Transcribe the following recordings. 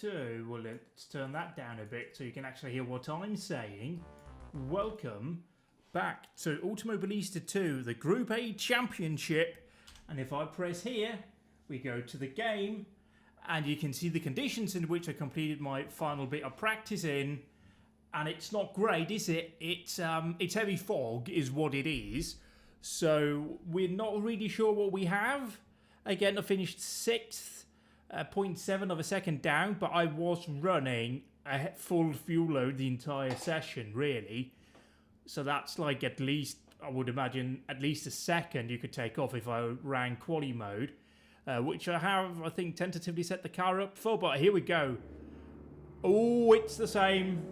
2. Well, let's turn that down a bit so you can actually hear what I'm saying. Welcome back to Automobilista 2, the Group A Championship. And if I press here, we go to the game. And you can see the conditions in which I completed my final bit of practice in. And it's not great, is it? It's heavy fog is what it is. So we're not really sure what we have. Again, I finished 6th, 0.7 of a second down, but I was running a full fuel load the entire session, really. So that's like at least, I would imagine, at least a second you could take off if I ran quali mode. Which I have, I think, tentatively set the car up for, but here we go. Oh, it's the same.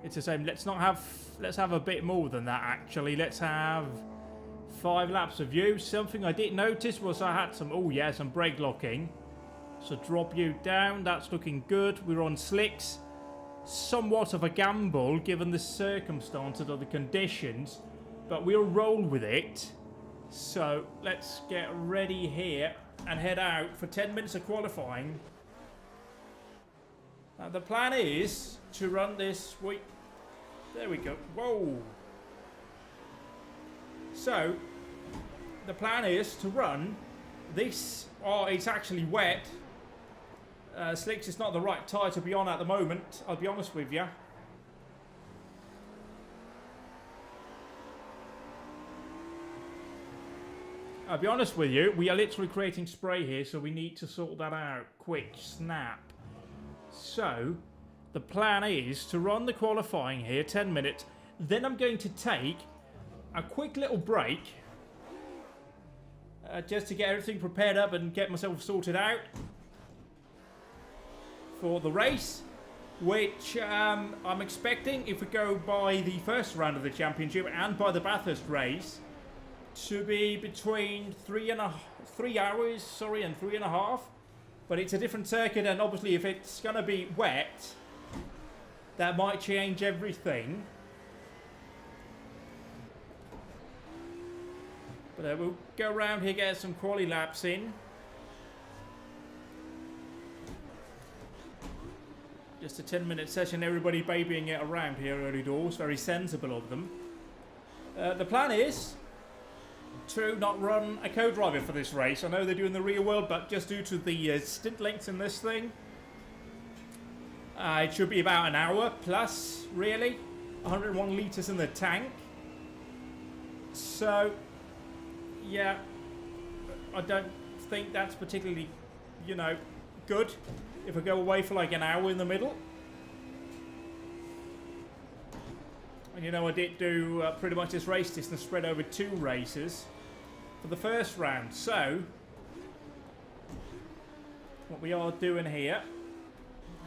It's the same. Let's have a bit more than that, actually. Let's have 5 laps of you. Something I did notice was I had some brake locking. So drop you down. That's looking good. We're on slicks. Somewhat of a gamble, given the circumstances or the conditions. But we'll roll with it. So let's get ready here and head out for 10 minutes of qualifying. Now the plan is to run this week. There we go. Whoa. So the plan is to run this. Oh, it's actually wet. Slicks is not the right tyre to be on at the moment, I'll be honest with you. I'll be honest with you, we are literally creating spray here, so we need to sort that out. Quick, snap. So, the plan is to run the qualifying here, 10 minutes. Then I'm going to take a quick little break. Just to get everything prepared up and get myself sorted out. For the race. Which I'm expecting, if we go by the first round of the championship and by the Bathurst race, to be between 3 hours and 3.5. But it's a different circuit, and obviously if it's going to be wet, that might change everything. But we'll go around here, get some quali laps in. Just a 10-minute session, everybody babying it around here early doors. Very sensible of them. The plan is to not run a co-driver for this race. I know they're doing the real world, but just due to the stint lengths in this thing, it should be about an hour plus, really. 101 litres in the tank. So, yeah, I don't think that's particularly, good if I go away for like an hour in the middle. And I did do pretty much this race distance spread over 2 races for the first round. So, what we are doing here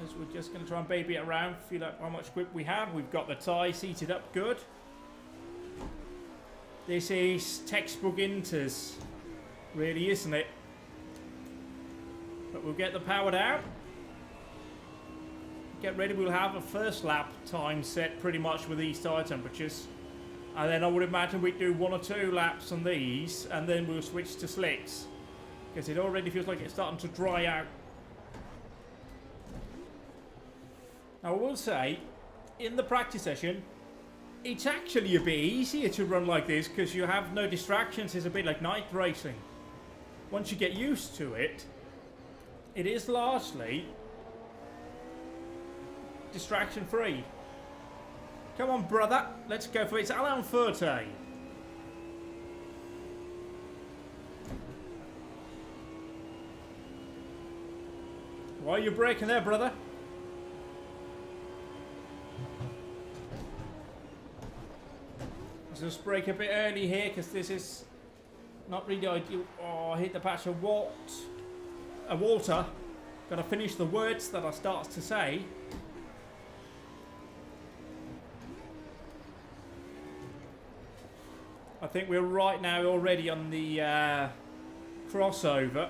is we're just going to try and baby it around, feel out how much grip we have. We've got the tyre seated up good. This is textbook Inters, really, isn't it? But we'll get the power down. Get ready, we'll have a first lap time set pretty much with these tyre temperatures. And then I would imagine we'd do 1 or 2 laps on these, and then we'll switch to slicks. Because it already feels like it's starting to dry out. Now I will say, in the practice session, it's actually a bit easier to run like this because you have no distractions. It's a bit like night racing. Once you get used to it, it is largely distraction free. Come on, brother, let's go for it. It's Alain Forte. Why are you braking there, brother? Let's just brake a bit early here because this is not really ideal. Oh, I hit the patch of water. Gotta finish the words that I start to say. I think we're right now already on the crossover.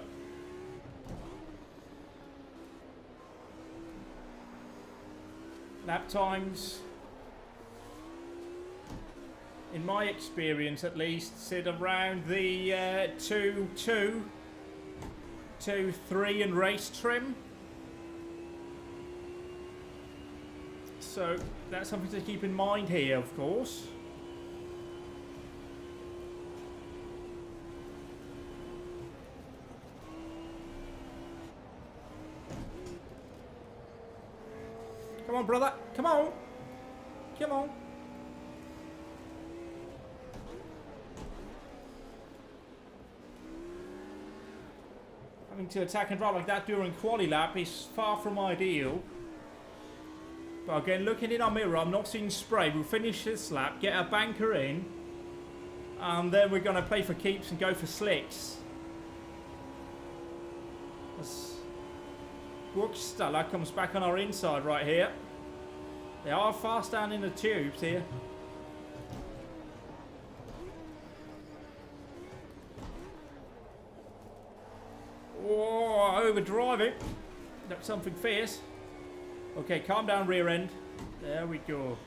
Lap times, in my experience at least, sit around the 2.2, 2.3 in race trim. So that's something to keep in mind here, of course. Come on, brother. Come on. Come on. Having to attack and drive like that during quali lap is far from ideal. But again, looking in our mirror, I'm not seeing spray. We'll finish this lap, get our banker in, and then we're going to play for keeps and go for slicks. Buchstaller comes back on our inside right here. They are fast down in the tubes here. Oh, overdriving. That's something fierce. Okay, calm down, rear end. There we go.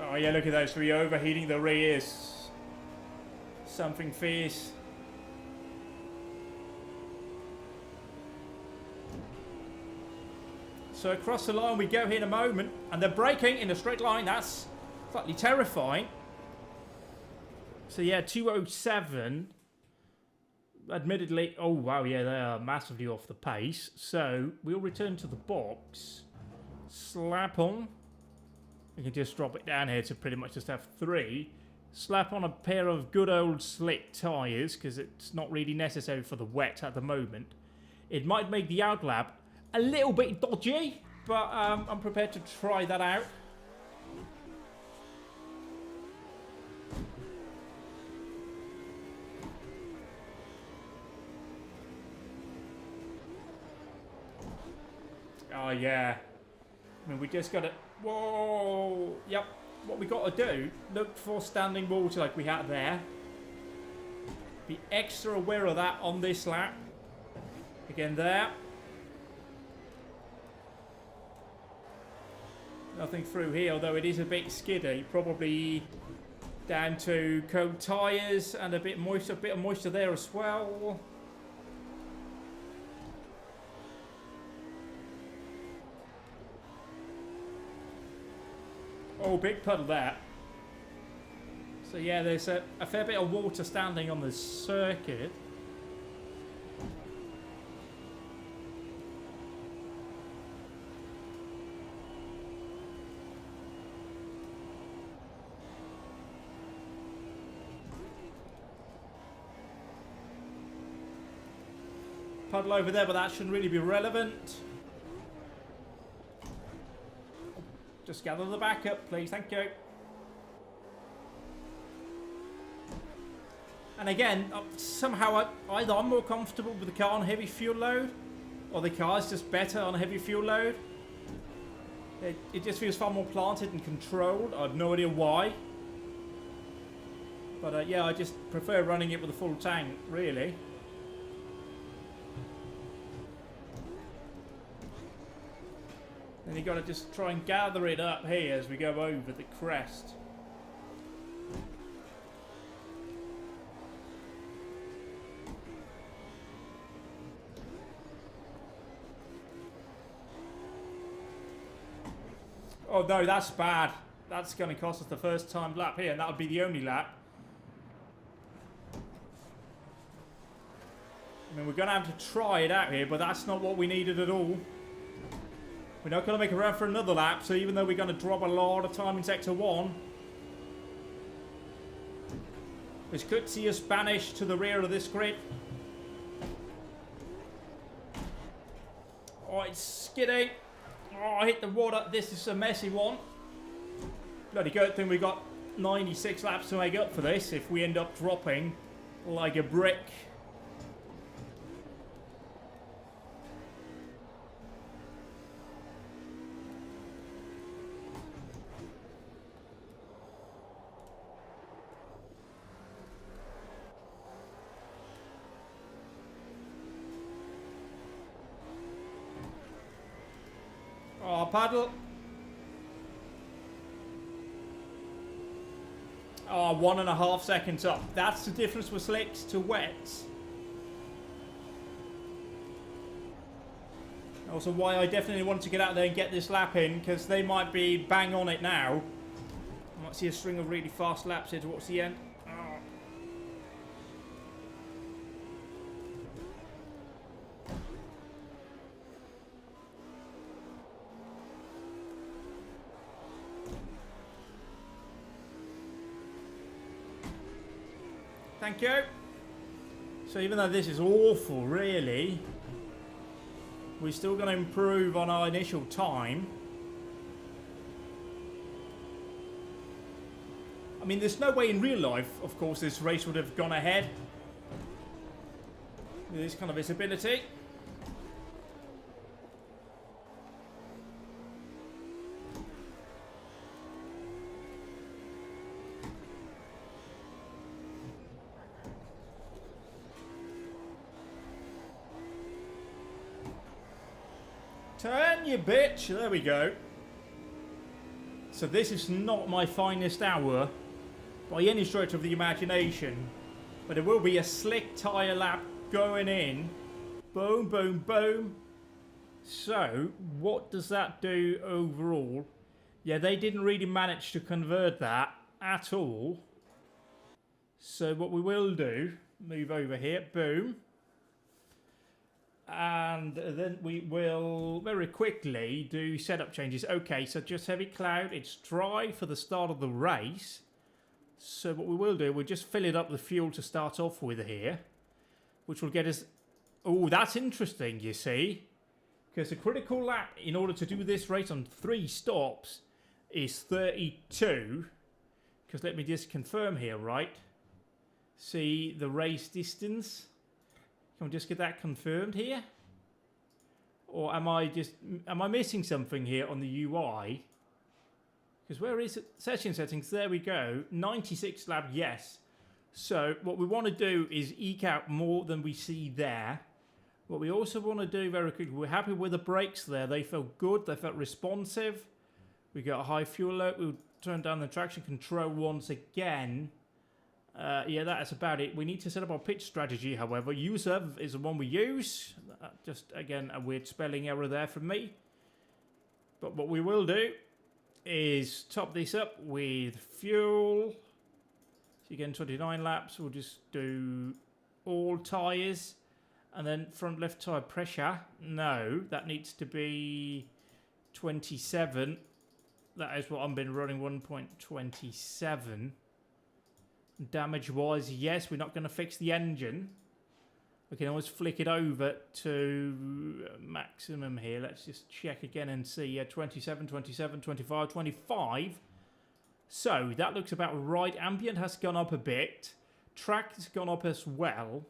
Oh yeah, look at those three overheating the rears. Something fierce. So across the line we go here in a moment, and they're braking in a straight line. That's slightly terrifying. So yeah, 207. Admittedly, oh wow, yeah, they are massively off the pace. So we'll return to the box. Slap on. We can just drop it down here to pretty much just have 3. Slap on a pair of good old slick tyres, because it's not really necessary for the wet at the moment. It might make the outlap a little bit dodgy, but I'm prepared to try that out. Oh yeah, I mean we just gotta, whoa, yep, what we gotta do, look for standing water like we had there. Be extra aware of that on this lap. Again there. Nothing through here, although it is a bit skiddy, probably down to cold tyres and a bit of moisture there as well. Oh, big puddle there. So yeah, there's a fair bit of water standing on the circuit. Puddle over there, but that shouldn't really be relevant. Just gather the backup, please. Thank you. And again, somehow either I'm more comfortable with the car on heavy fuel load, or the car's just better on heavy fuel load. It just feels far more planted and controlled. I have no idea why. But yeah, I just prefer running it with a full tank, really. Then you got to just try and gather it up here as we go over the crest. Oh no, that's bad. That's going to cost us the first time lap here, and that would be the only lap. I mean, we're going to have to try it out here, but that's not what we needed at all. We're not going to make a run for another lap, so even though we're going to drop a lot of time in Sector 1, this could see us banished to the rear of this grid. Oh, it's skidding. Oh, I hit the water. This is a messy one. Bloody good thing we got 96 laps to make up for this if we end up dropping like a brick. Oh, paddle. Oh, 1.5 seconds up. That's the difference with slicks to wets. Also why I definitely want to get out there and get this lap in, because they might be bang on it now. I might see a string of really fast laps here towards the end. Oh. Thank you. So even though this is awful, really, we're still going to improve on our initial time. I mean, there's no way in real life, of course, this race would have gone ahead with this kind of visibility. Turn, you bitch! There we go. So this is not my finest hour by any stretch of the imagination, but it will be a slick tyre lap going in. Boom, boom, boom. So what does that do overall? Yeah, they didn't really manage to convert that at all. So what we will do, move over here, boom. And then we will very quickly do setup changes. Okay, so just heavy cloud. It's dry for the start of the race. So what we will do, we'll just fill it up with fuel to start off with here, which will get us... Oh, that's interesting, you see. Because the critical lap, in order to do this race on 3 stops, is 32. Because let me just confirm here, right? See the race distance. Can we just get that confirmed here? Or am I missing something here on the UI? Because where is it? Session settings, there we go. 96 lap, yes. So what we want to do is eke out more than we see there. What we also want to do very quickly, we're happy with the brakes there. They felt good, they felt responsive. We got a high fuel load. We'll turn down the traction control once again. Yeah, that's about it. We need to set up our pitch strategy, however. User is the one we use. Just, again, a weird spelling error there from me. But what we will do is top this up with fuel. So again, 29 laps. We'll just do all tyres. And then front left tyre pressure. No, that needs to be 27. That is what I've been running, 1.27. Damage wise, yes, we're not going to fix the engine. We can always flick it over to maximum here. Let's just check again and see. Yeah, 27, 27, 25, 25. So that looks about right. Ambient has gone up a bit. Track has gone up as well.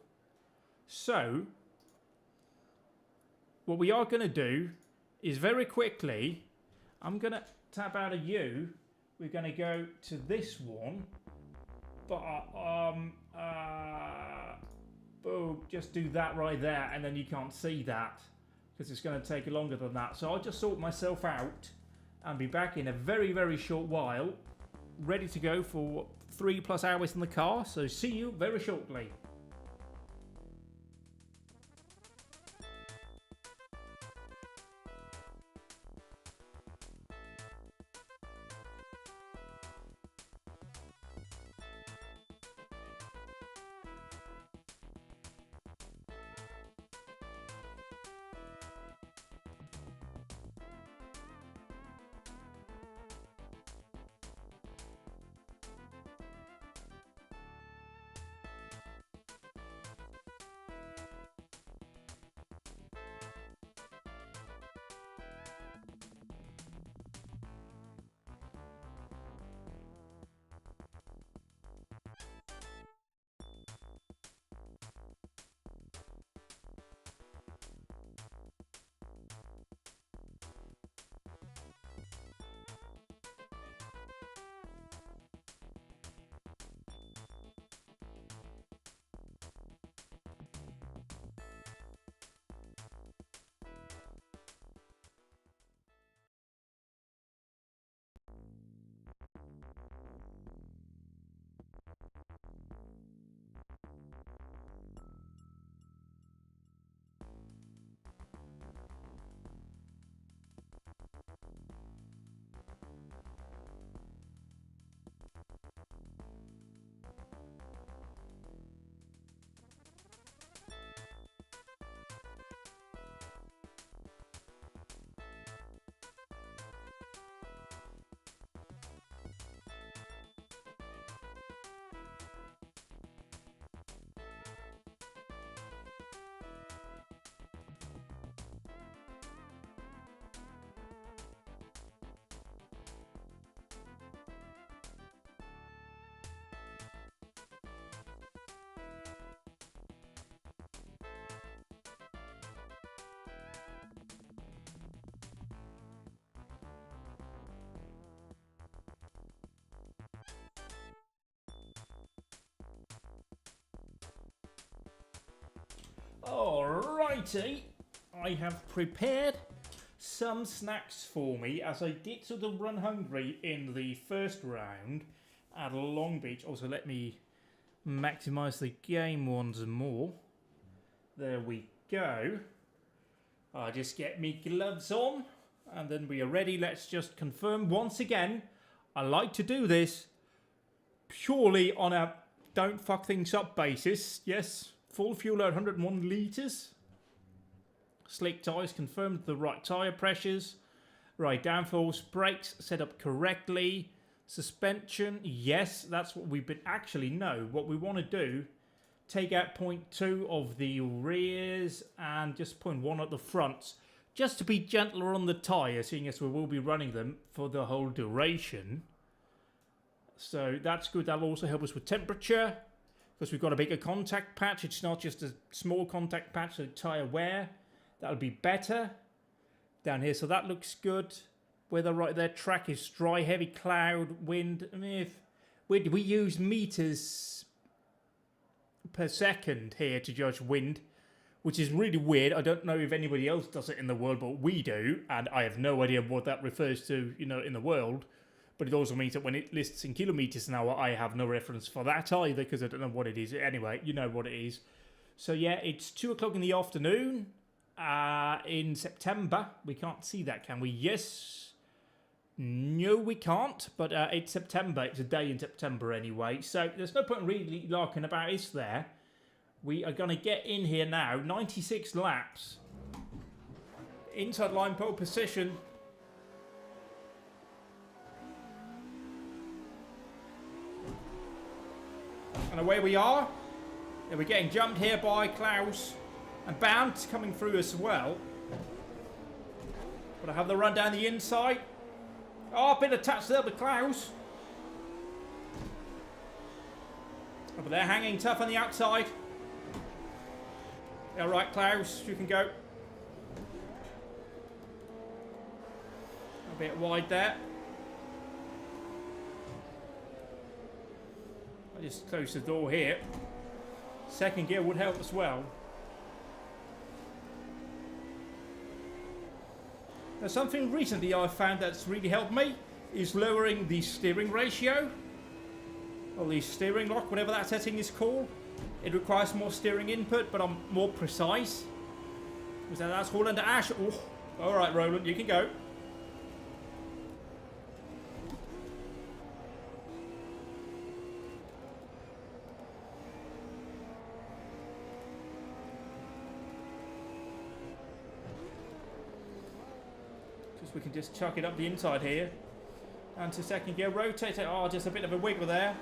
So what we are going to do is very quickly, I'm going to tap out of U. We're going to go to this one. But, boom, just do that right there, and then you can't see that, because it's going to take longer than that. So I'll just sort myself out, and be back in a very, very short while, ready to go for 3+ hours in the car. So see you very shortly. Alrighty, I have prepared some snacks for me as I did sort of run hungry in the first round at Long Beach. Also, let me maximize the game once more. There we go. I'll just get me gloves on and then we are ready. Let's just confirm once again. I like to do this purely on a don't fuck things up basis. Yes, full fuel at 101 litres. Slick tyres, confirmed the right tyre pressures. Right downforce, brakes set up correctly. Suspension, yes, that's what we've been... Actually, no, what we want to do, take out 0.2 of the rears and just 0.1 at the fronts. Just to be gentler on the tyre, seeing as we will be running them for the whole duration. So that's good. That'll also help us with temperature, because we've got a bigger contact patch. It's not just a small contact patch, so tyre wear. That'll be better down here. So that looks good. Weather right there. Track is dry, heavy cloud, wind. I mean, if we use meters per second here to judge wind, which is really weird. I don't know if anybody else does it in the world, but we do, and I have no idea what that refers to, you know, in the world. But it also means that when it lists in kilometres an hour, I have no reference for that either, because I don't know what it is. Anyway, you know what it is. So yeah, it's 2 o'clock in the afternoon. In September. We can't see that, can we? Yes. No, we can't. But it's September. It's a day in September anyway. So there's no point really larking about, is there? We are going to get in here now. 96 laps. Inside line pole position. And away we are. And we're getting jumped here by Klaus. And Bounce coming through as well. But I have the run down the inside. Oh, a bit attached there with Klaus. Oh, but they're hanging tough on the outside. All right, Klaus, you can go. A bit wide there. I just close the door here. Second gear would help as well. Now, something recently I've found that's really helped me is lowering the steering ratio, or the steering lock, whatever that setting is called. It requires more steering input, but I'm more precise. That's all under Ash. Oh, all right, Roland, you can go. We can just chuck it up the inside here. And to second gear, rotate it. Oh, just a bit of a wiggle there.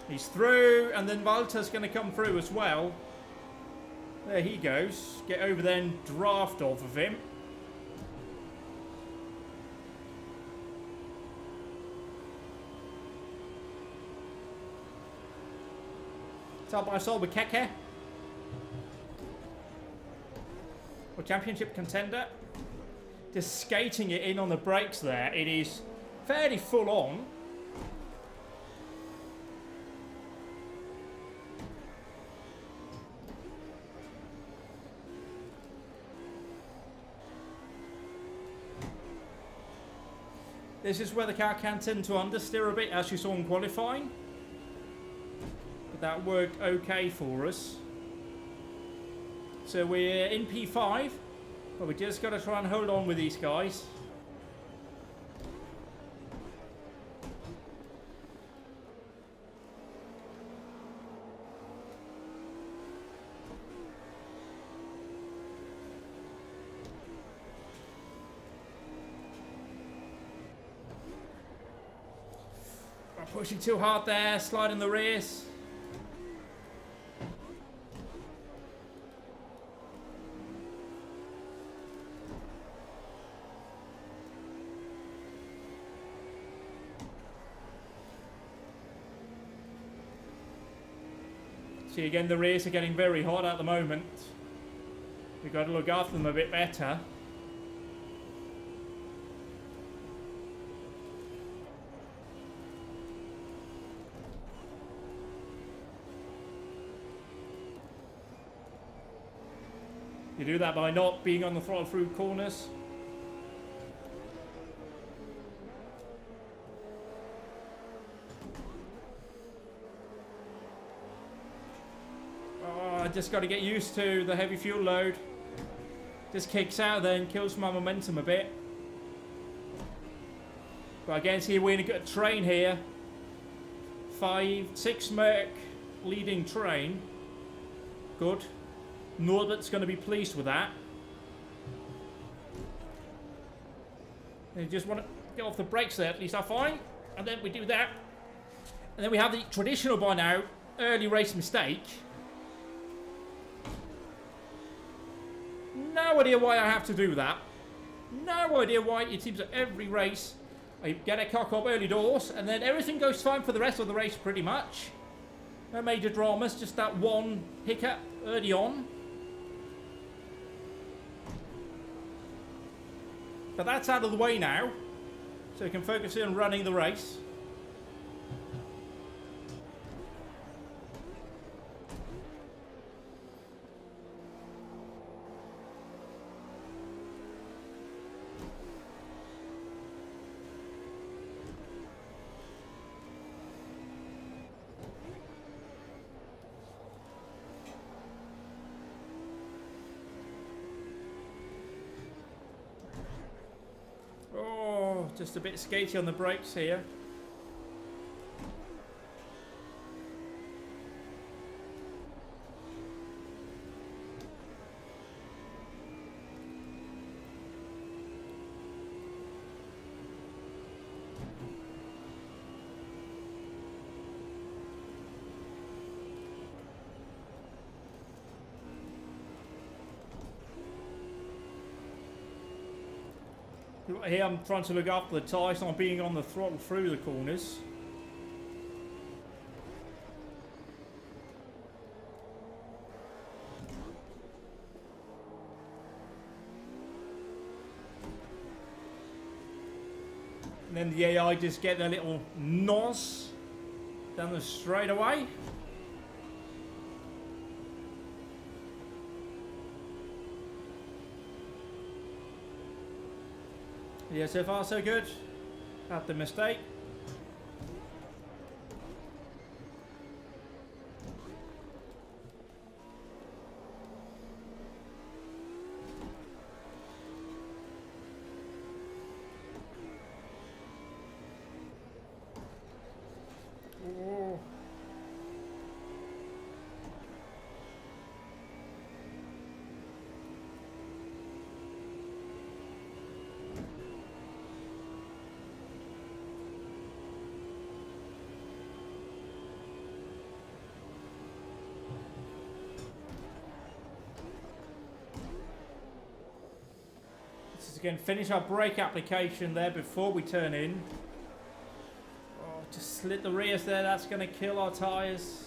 He's through, and then Walter's going to come through as well. There he goes. Get over there and draft off of him. Side by side with Keke. For championship contender. Just skating it in on the brakes there. It is fairly full on. This is where the car can tend to understeer a bit, as you saw in qualifying. But that worked okay for us. So we're in P5. But we just got to try and hold on with these guys. I'm pushing too hard there, sliding the rears. See, again, the rears are getting very hot at the moment. We've got to look after them a bit better. You do that by not being on the throttle through corners. Oh, I just got to get used to the heavy fuel load. Just kicks out then, kills my momentum a bit. But again, see, we're in a good train here. 6 Merc leading train. Good. Norbert's going to be pleased with that. And you just want to get off the brakes there, at least I find. And then we do that. And then we have the traditional by now, early race mistake. No idea why I have to do that. No idea why. It seems that every race I get a cock up early doors and then everything goes fine for the rest of the race pretty much. No major dramas, just that one hiccup early on. But that's out of the way now, so we can focus in on running the race. Just a bit skatey on the brakes here. Here I'm trying to look after the tyres, not being on the throttle through the corners. And then the AI just get their little nose down the straightaway. Yeah, so far so good. Had the mistake. Oh. Again, finish our brake application there before we turn in. Oh, just slit the rears there. That's going to kill our tyres.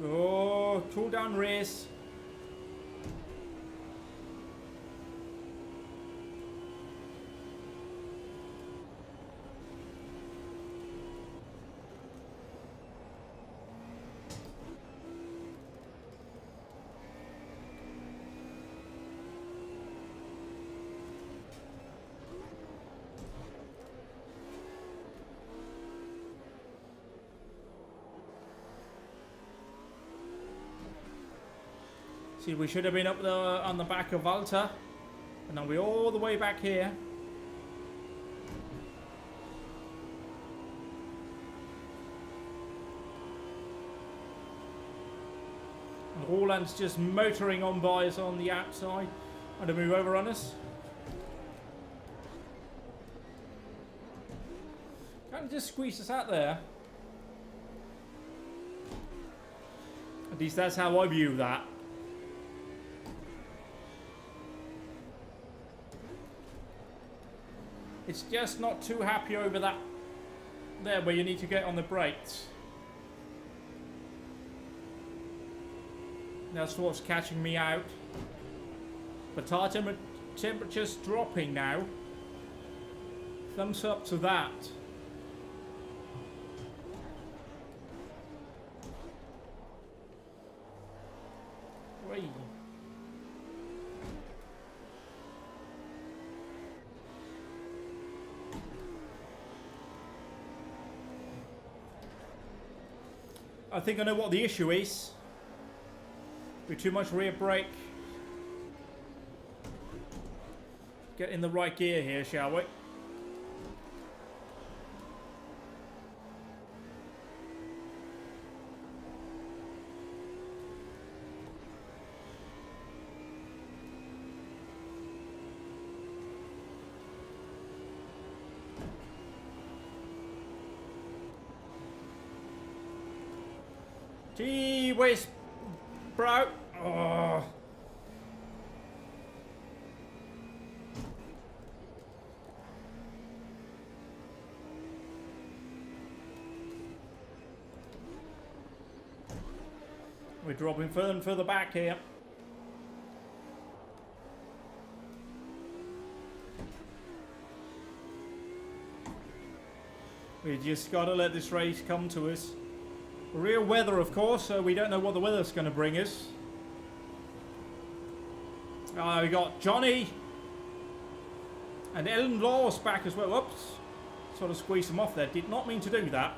Oh, cool down race. See, we should have been up there on the back of Walter, and now we're all the way back here. And Roland's just motoring on by us on the outside, trying to move over on us. Can't just squeeze us out there. At least that's how I view that. It's just not too happy over that there where you need to get on the brakes. That's what's catching me out. But tire temperature's dropping now. Thumbs up to that. Whee. I think I know what the issue is. With too much rear brake. Get in the right gear here, shall we? Gee whiz, bro. Oh. We're dropping further and further back here. We just got to let this race come to us. Real weather, of course, so we don't know what the weather's going to bring us. We got Johnny and Ellen Laws back as well. Whoops. Sort of squeezed them off there. Did not mean to do that.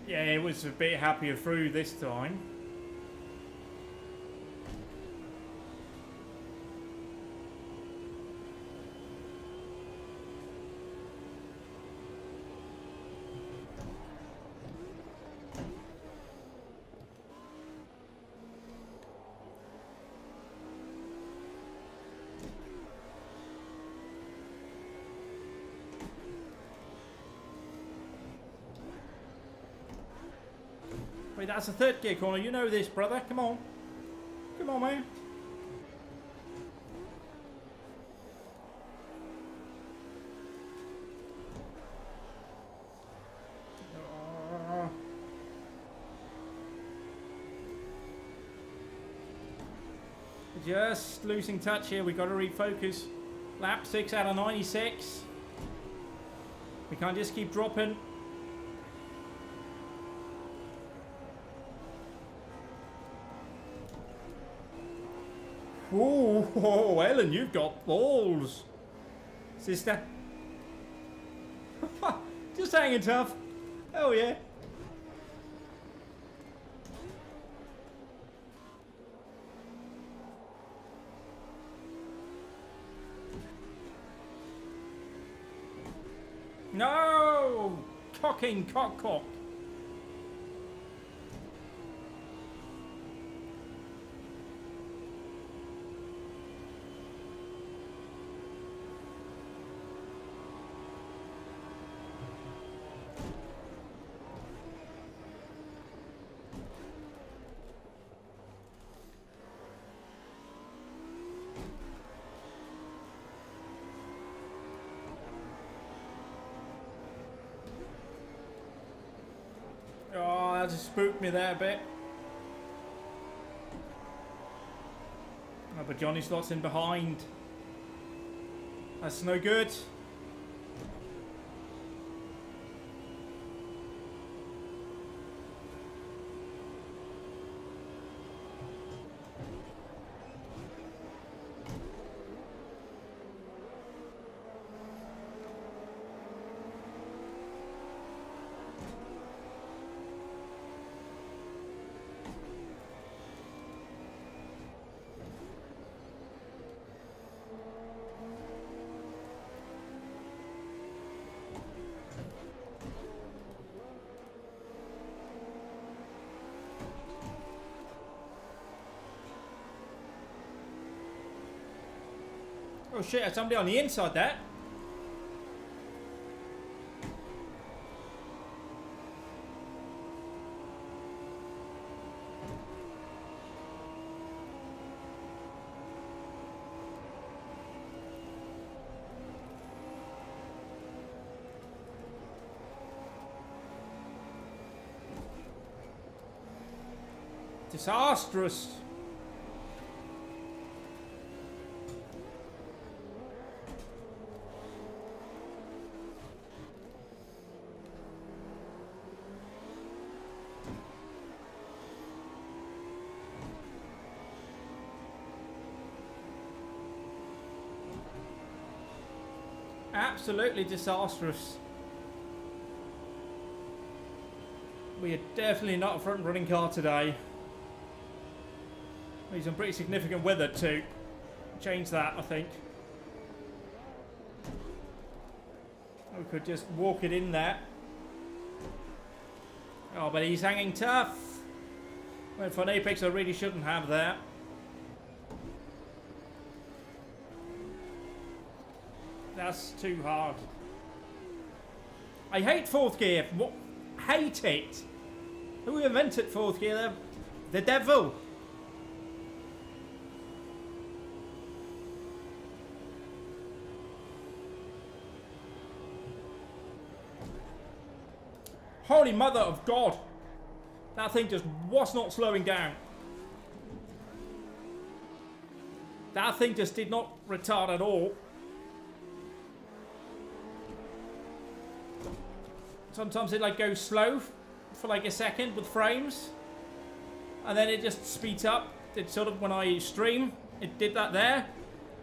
Yeah, it was a bit happier through this time. Wait, that's a third gear corner. You know this, brother. Come on. Come on, man. Just losing touch here. We've got to refocus. Lap 6 out of 96. We can't just keep dropping. Whoa, Ellen, you've got balls, sister. Just hanging tough. Oh yeah. No! Cocking, cock. Oh, that just spooked me there a bit. Oh, but Johnny slots in behind. That's no good. Oh shit, there's somebody on the inside there. Disastrous. Absolutely disastrous. We are definitely not a front running car today. Need some pretty significant weather to change that, I think. We could just walk it in there. Oh, but he's hanging tough. Went for an apex I really shouldn't have there. That's too hard. I hate fourth gear. What? Hate it. Who invented fourth gear? The devil. Holy mother of God. That thing just was not slowing down. That thing just did not retard at all. Sometimes it like goes slow for like a second with frames. And then it just speeds up. It sort of, when I stream, it did that there.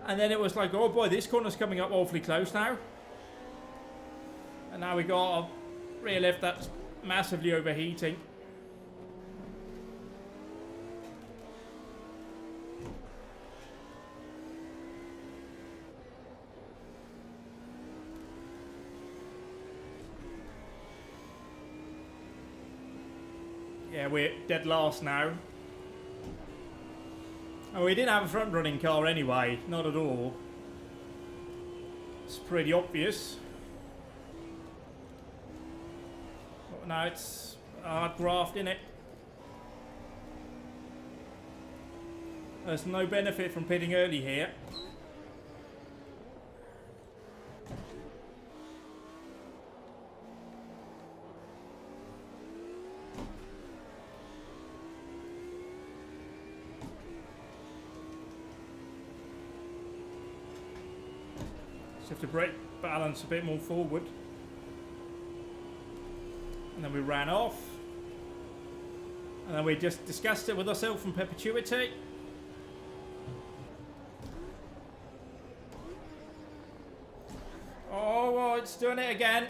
And then it was like, oh boy, this corner's coming up awfully close now. And now we got a rear lift that's massively overheating. Yeah, we're dead last now. Oh, we didn't have a front running car anyway, not at all. It's pretty obvious. But now it's a hard graft, innit? There's no benefit from pitting early here. Have to brake balance a bit more forward. And then we ran off. And then we just discussed it with ourselves in perpetuity. Oh, it's doing it again.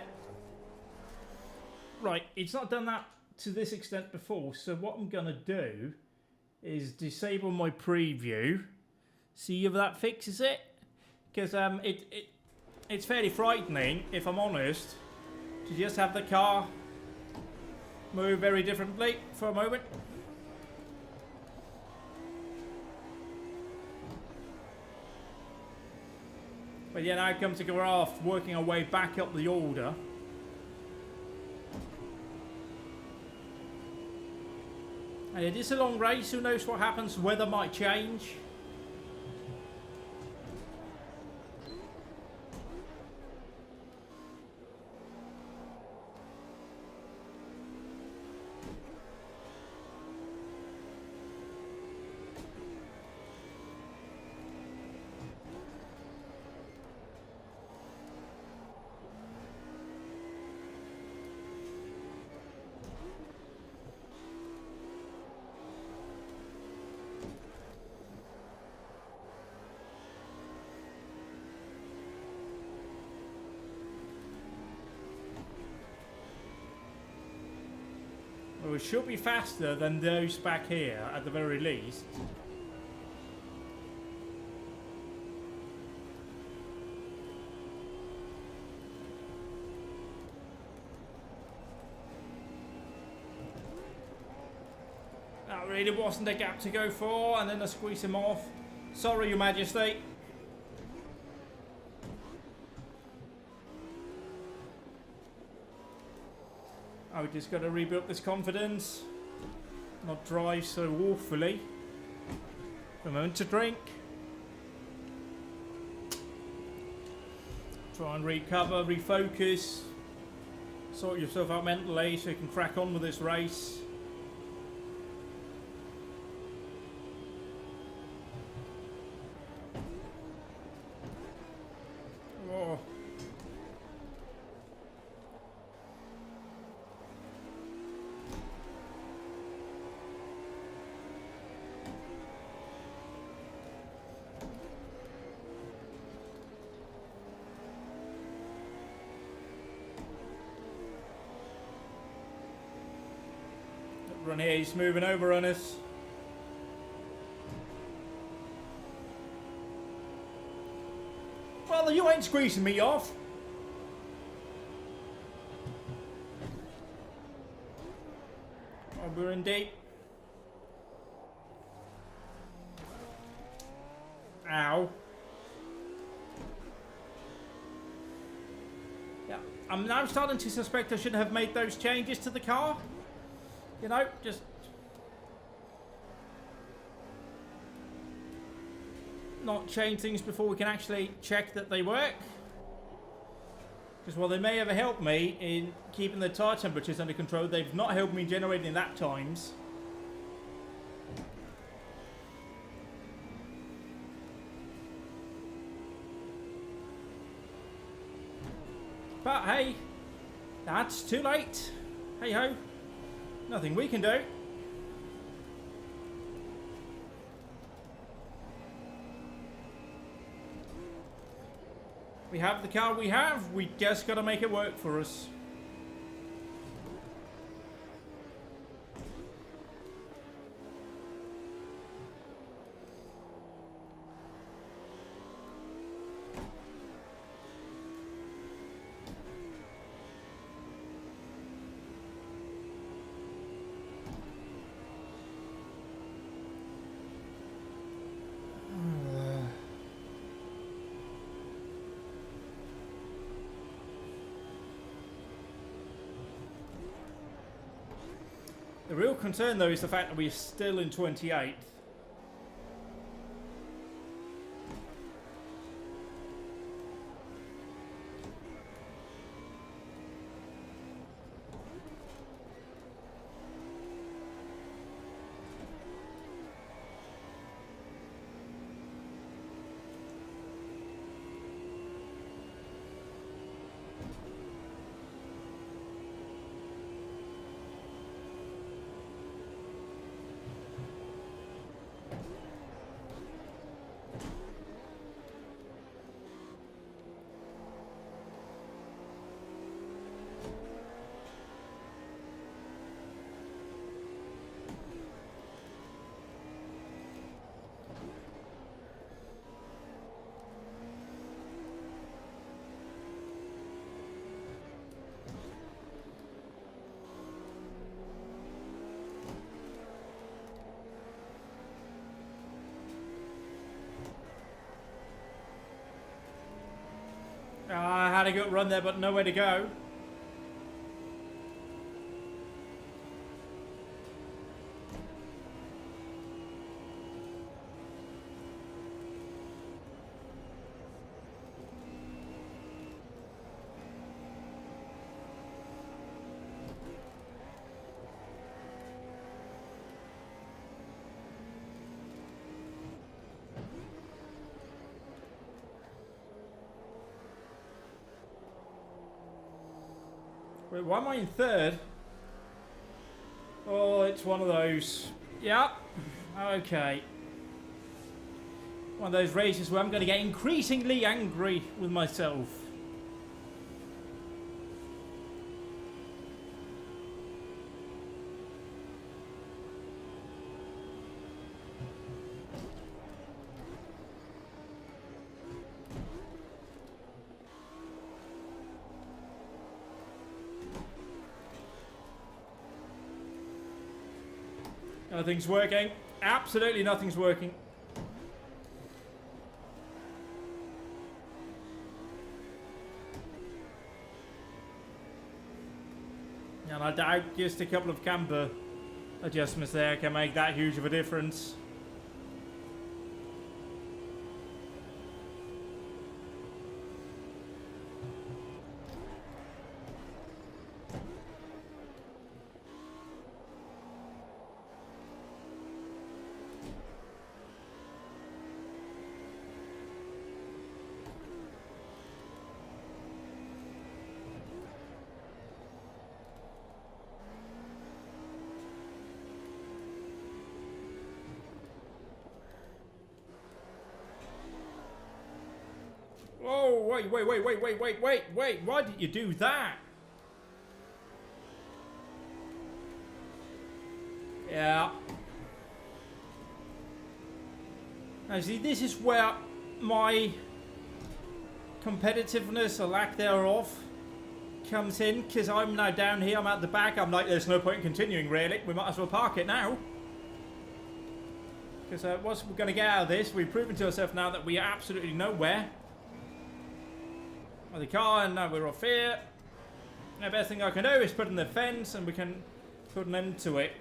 Right, it's not done that to this extent before, so what I'm gonna do is disable my preview. See if that fixes it. Because it's fairly frightening, if I'm honest, to just have the car move very differently for a moment. But yeah, now it comes to graph, working our way back up the order. And it is a long race, who knows what happens, weather might change. Well, it should be faster than those back here, at the very least. That really wasn't a gap to go for, and then I squeeze him off. Sorry, Your Majesty. I've just got to rebuild this confidence. Not drive so awfully. A moment to drink. Try and recover, refocus. Sort yourself out mentally so you can crack on with this race. Oh. Run here, he's moving over on us. Well, you ain't squeezing me off. Oh, we're in deep. Ow. Yeah, I'm now starting to suspect I shouldn't have made those changes to the car. You know, just not change things before we can actually check that they work. Because while they may have helped me in keeping the tyre temperatures under control, they've not helped me in generating lap times. But hey, that's too late. Hey ho. Nothing we can do. We have the car we have. We just got to make it work for us. The real concern, though, is the fact that we're still in 28th. I had a good run there, but nowhere to go. Wait, why am I in third? Oh, it's one of those. Yeah. Okay. One of those races where I'm going to get increasingly angry with myself. Nothing's working. Absolutely nothing's working. And I doubt just a couple of camber adjustments there can make that huge of a difference. Oh, wait. Why did you do that? Yeah. Now, see, this is where my competitiveness or lack thereof comes in, because I'm now down here, I'm at the back, I'm like, there's no point in continuing, really. We might as well park it now. Because once we're going to get out of this, we've proven to ourselves now that we are absolutely nowhere. The car, and now we're off here. The best thing I can do is put in the fence and we can put an end to it.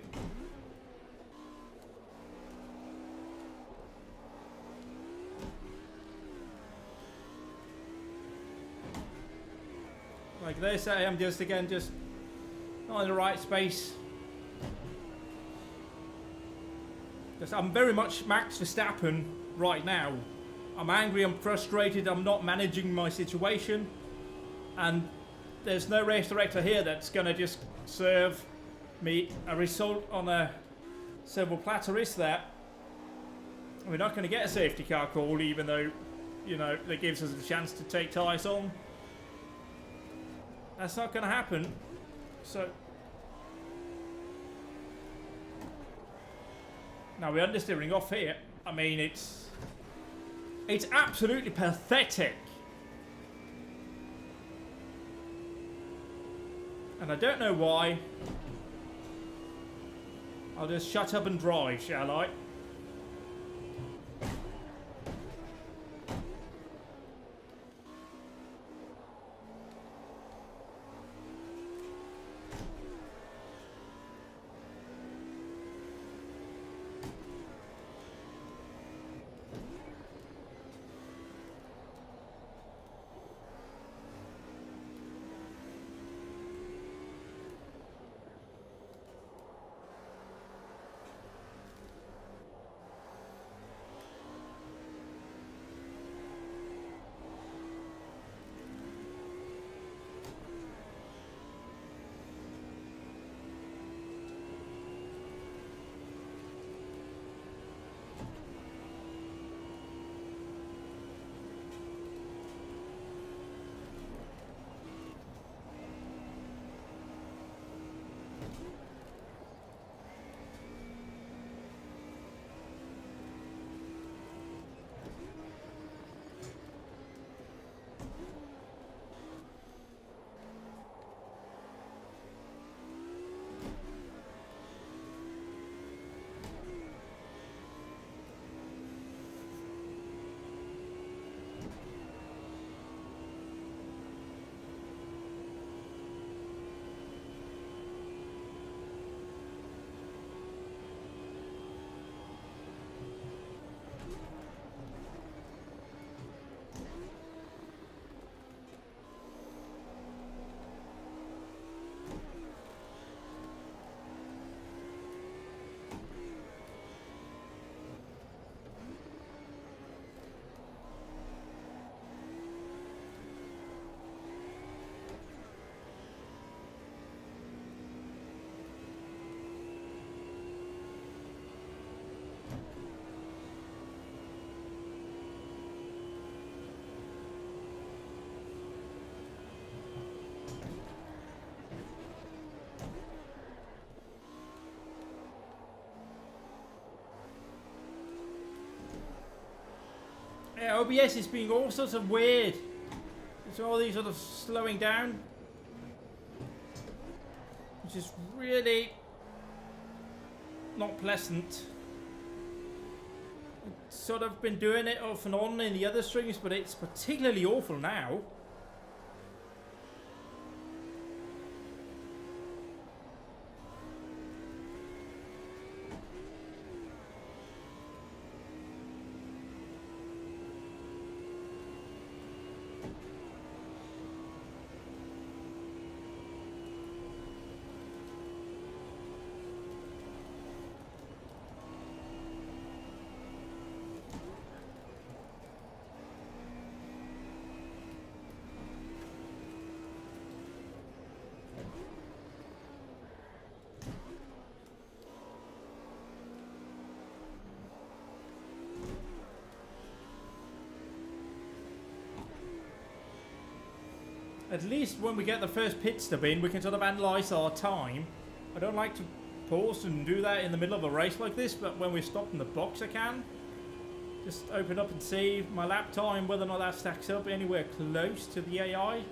Like this, I am just not in the right space. Because I'm very much Max Verstappen right now. I'm angry, I'm frustrated, I'm not managing my situation, and there's no race director here that's going to just serve me a result on a silver platter, is there? We're not going to get a safety car call, even though, you know, that gives us a chance to take tyres on. That's not going to happen, so... Now we're understeering off here. I mean, it's absolutely pathetic. And I don't know why. I'll just shut up and drive, shall I? Yeah, OBS is being all sorts of weird. It's all these sort of slowing down, which is really not pleasant. It's sort of been doing it off and on in the other streams, but it's particularly awful now. At least when we get the first pit stop in, we can sort of analyse our time. I don't like to pause and do that in the middle of a race like this, but when we're stopped in the box I can. Just open up and see my lap time, whether or not that stacks up anywhere close to the AI.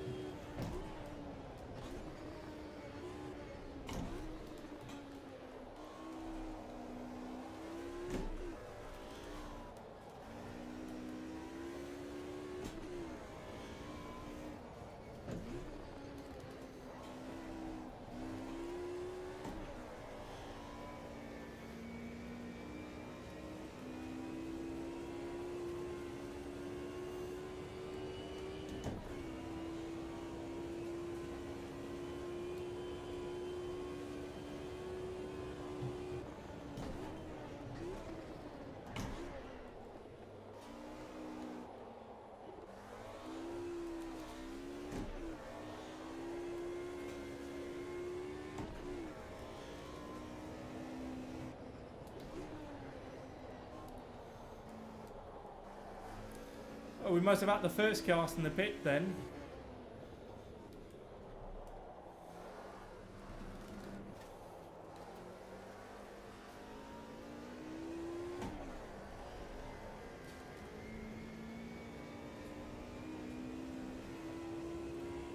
Oh, we must have had the first cast in the pit then.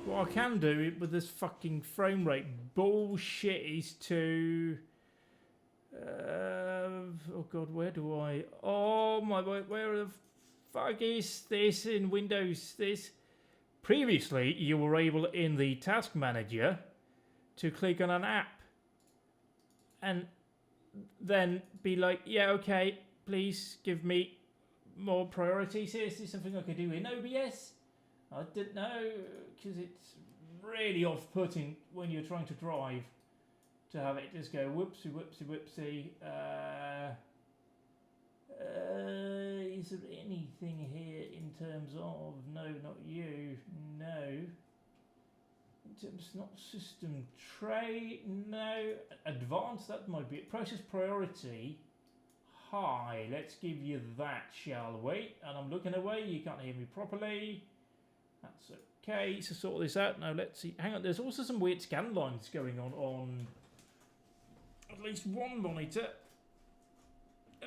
What I can do with this fucking frame rate bullshit is to... oh god, where do I... Oh my word, where the fuck is this in Windows? This... Previously, you were able in the task manager to click on an app and then be like, yeah, okay, please give me more priorities. Is this something I could do in OBS? I didn't know, because it's really off-putting when you're trying to drive to have it just go whoopsie, whoopsie, whoopsie. Is there anything here in terms of, no, not you, no. In terms, not system tray, no. Advanced, that might be it. Process priority, high. Let's give you that, shall we? And I'm looking away, you can't hear me properly. That's okay, so sort this out. Now let's see, hang on, there's also some weird scan lines going on at least one monitor.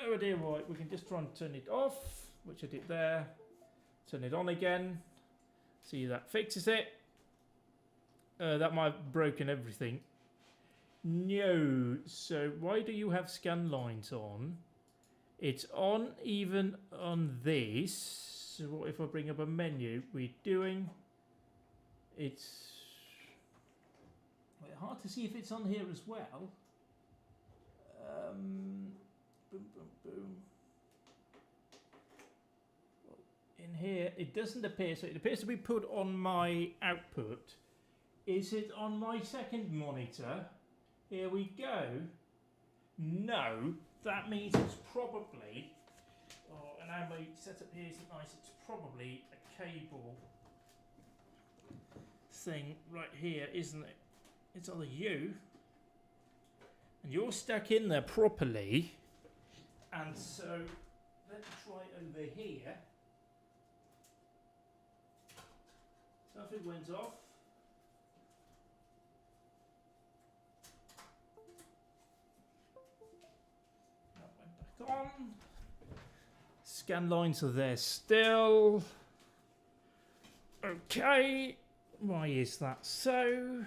Oh dear, right, we can just try and turn it off, which I did there. Turn it on again. See, that fixes it. That might have broken everything. No, so why do you have scan lines on? It's on even on this. So what if I bring up a menu? We're doing... It's... hard to see if it's on here as well. Boom, boom, boom. Well, in here, it doesn't appear, so it appears to be put on my output. Is it on my second monitor? Here we go. No, that means it's probably... Oh, and now my setup here isn't nice. It's probably a cable thing right here, isn't it? It's either you, and you're stuck in there properly. And so let's try over here. Something went off. That went back on. Scan lines are there still. Okay. Why is that so?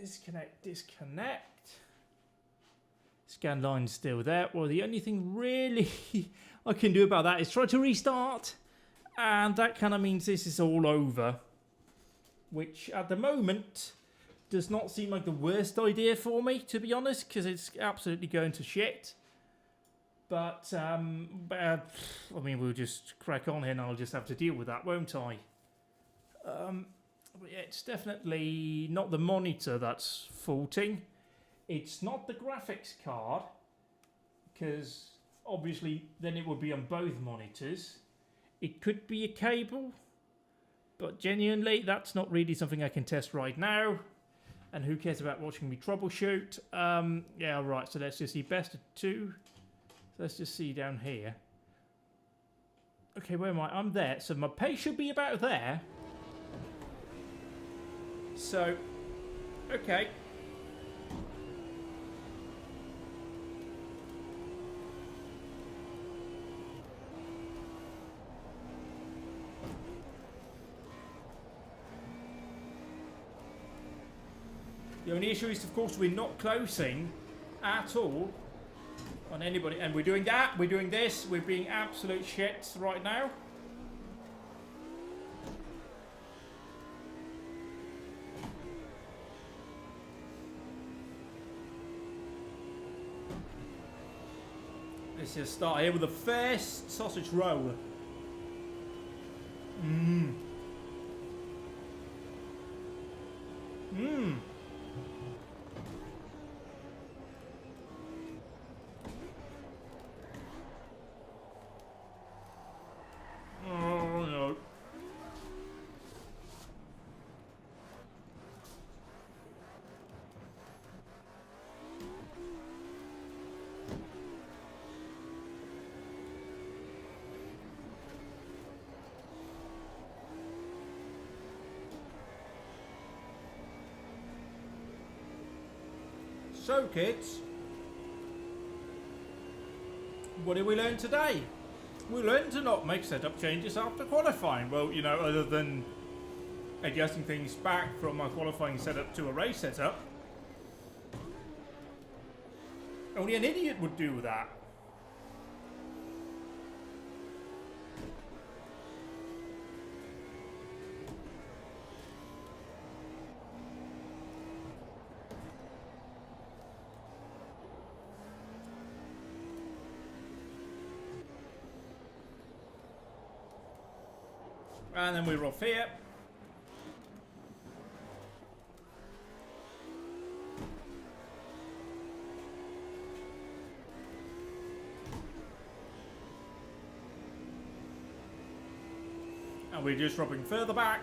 Disconnect, disconnect. Scan line's still there. Well, the only thing really I can do about that is try to restart. And that kind of means this is all over. Which at the moment does not seem like the worst idea for me, to be honest, because it's absolutely going to shit. But, I mean, we'll just crack on here and I'll just have to deal with that, won't I? But yeah, it's definitely not the monitor that's faulting. It's not the graphics card, because obviously then it would be on both monitors. It could be a cable, but genuinely that's not really something I can test right now. And who cares about watching me troubleshoot? Yeah, right, so let's just see best of two. Let's just see down here. Okay, where am I? I'm there. So my pace should be about there. So, okay. The only issue is, of course, we're not closing at all on anybody. And we're doing that, we're doing this, we're being absolute shits right now. Let's just start here with the first sausage roll. Mmm. Mmm. Oh no. So kids, what did we learn today? We learned to not make setup changes after qualifying. Well, you know, other than adjusting things back from my qualifying setup to a race setup. Only an idiot would do that. And then we're off here. And we're just dropping further back.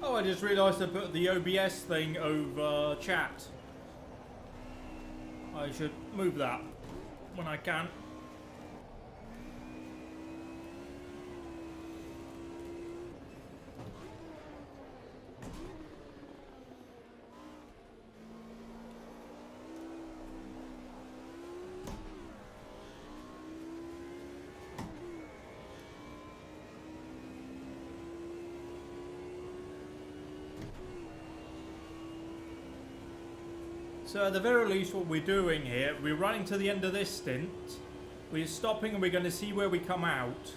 Oh, I just realised I put the OBS thing over chat. I should move that when I can. So at the very least what we're doing here, we're running to the end of this stint. We're stopping and we're going to see where we come out.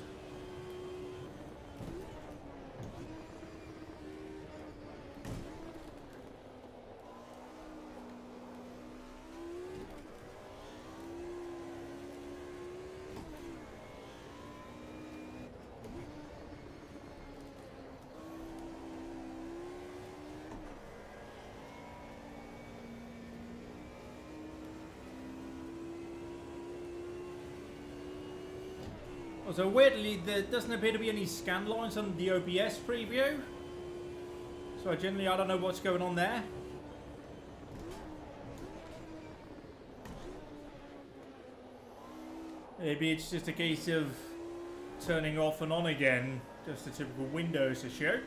So weirdly, there doesn't appear to be any scan lines on the OBS preview. So I don't know what's going on there. Maybe it's just a case of turning off and on again. Just a typical Windows issue.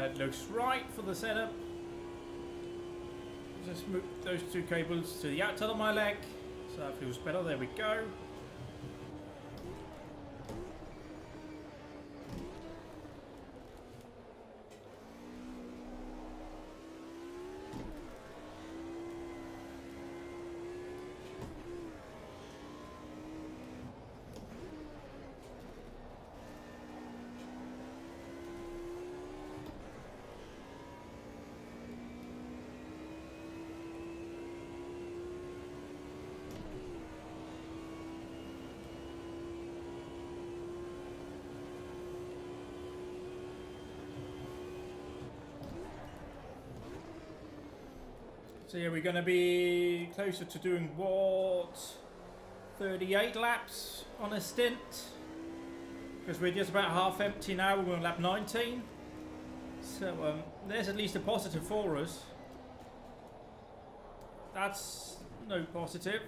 It looks right for the setup. Just move those two cables to the outside of my leg. So that feels better. There we go. So yeah, we're going to be closer to doing what, 38 laps on a stint, because we're just about half empty now. We're on lap 19, so there's at least a positive for us. That's no positive.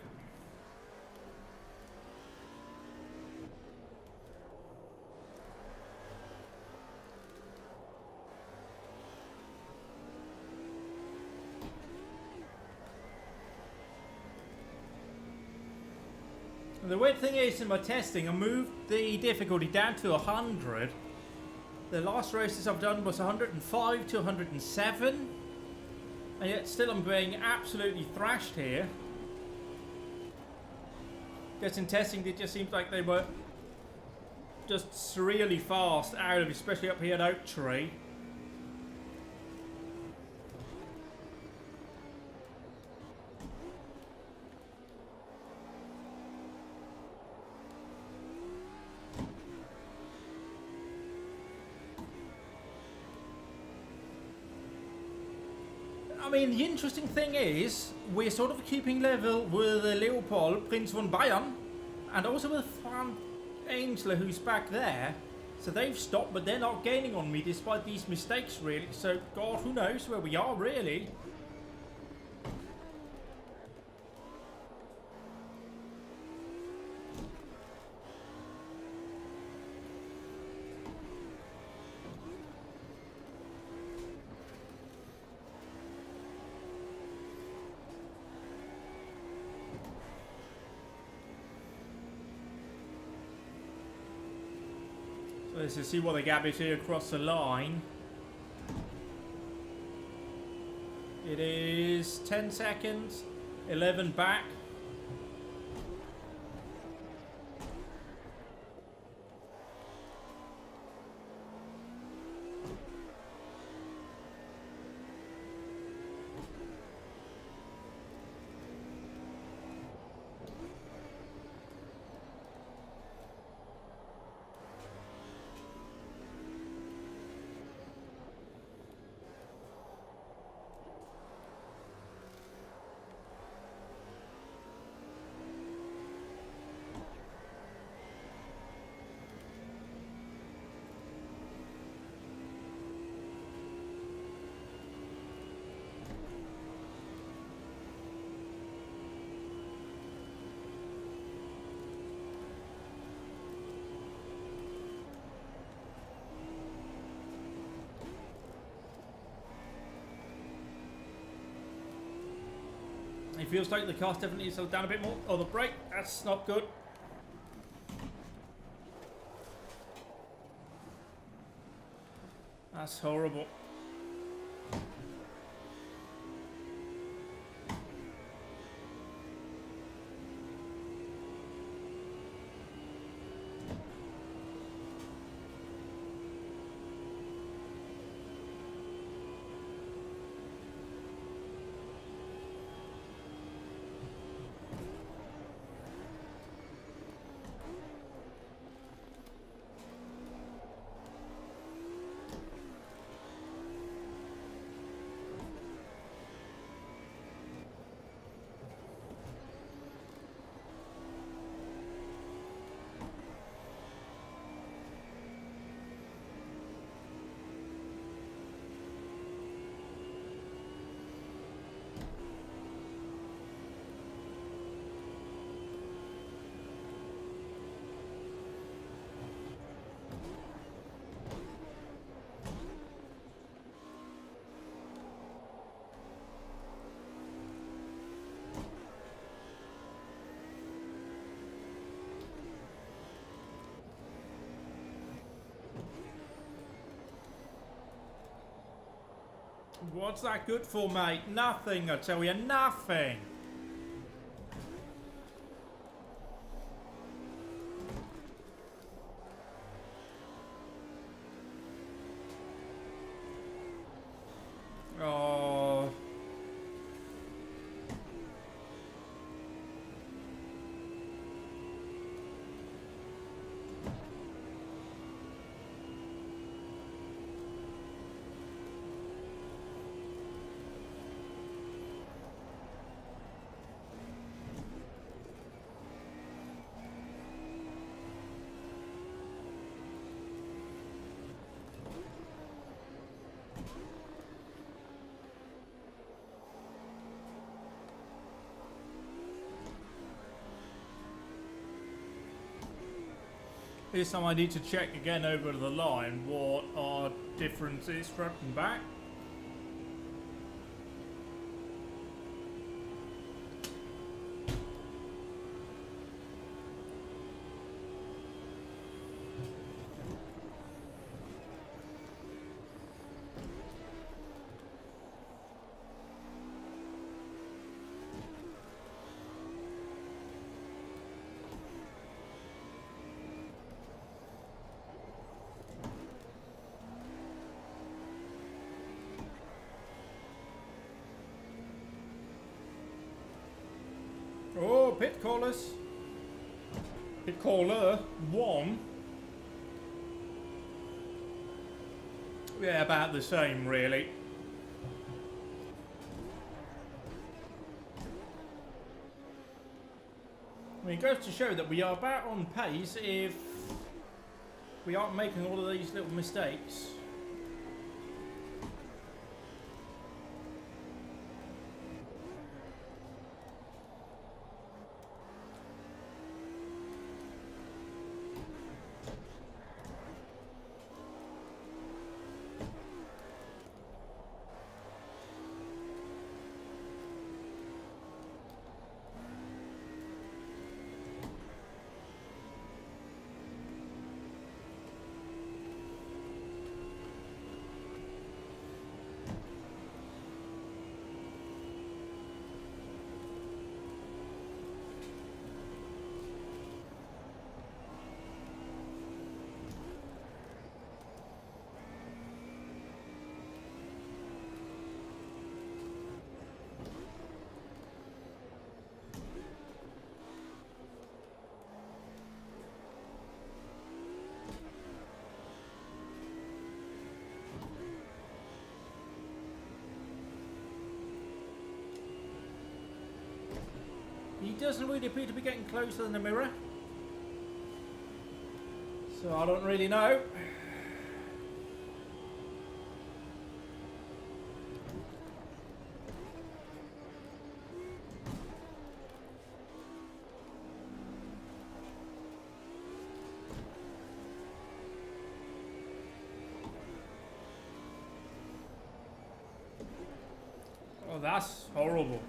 The weird thing is, in my testing, I moved the difficulty down to 100. The last races I've done was 105 to 107. And yet still I'm being absolutely thrashed here. Because in testing it just seems like they were just surreally fast out of, especially up here at Oak Tree. I mean, the interesting thing is, we're sort of keeping level with Leopold, Prince von Bayern, and also with Frank Ainsler, who's back there. So they've stopped, but they're not gaining on me despite these mistakes, really. So, God, who knows where we are, really. Let's just see what the gap is here across the line. It is 10 seconds, 11 back. feels like the car's definitely slowed down a bit more. Oh, the brake, that's not good. That's horrible. What's that good for, mate? Nothing, I tell you, nothing. Oh. This time I need to check again over the line what our difference is front and back. Oh, pit callers. Pit caller 1. Yeah, about the same, really. I mean, it goes to show that we are about on pace if we aren't making all of these little mistakes. He doesn't really appear to be getting closer than the mirror. So I don't really know. Oh, that's horrible.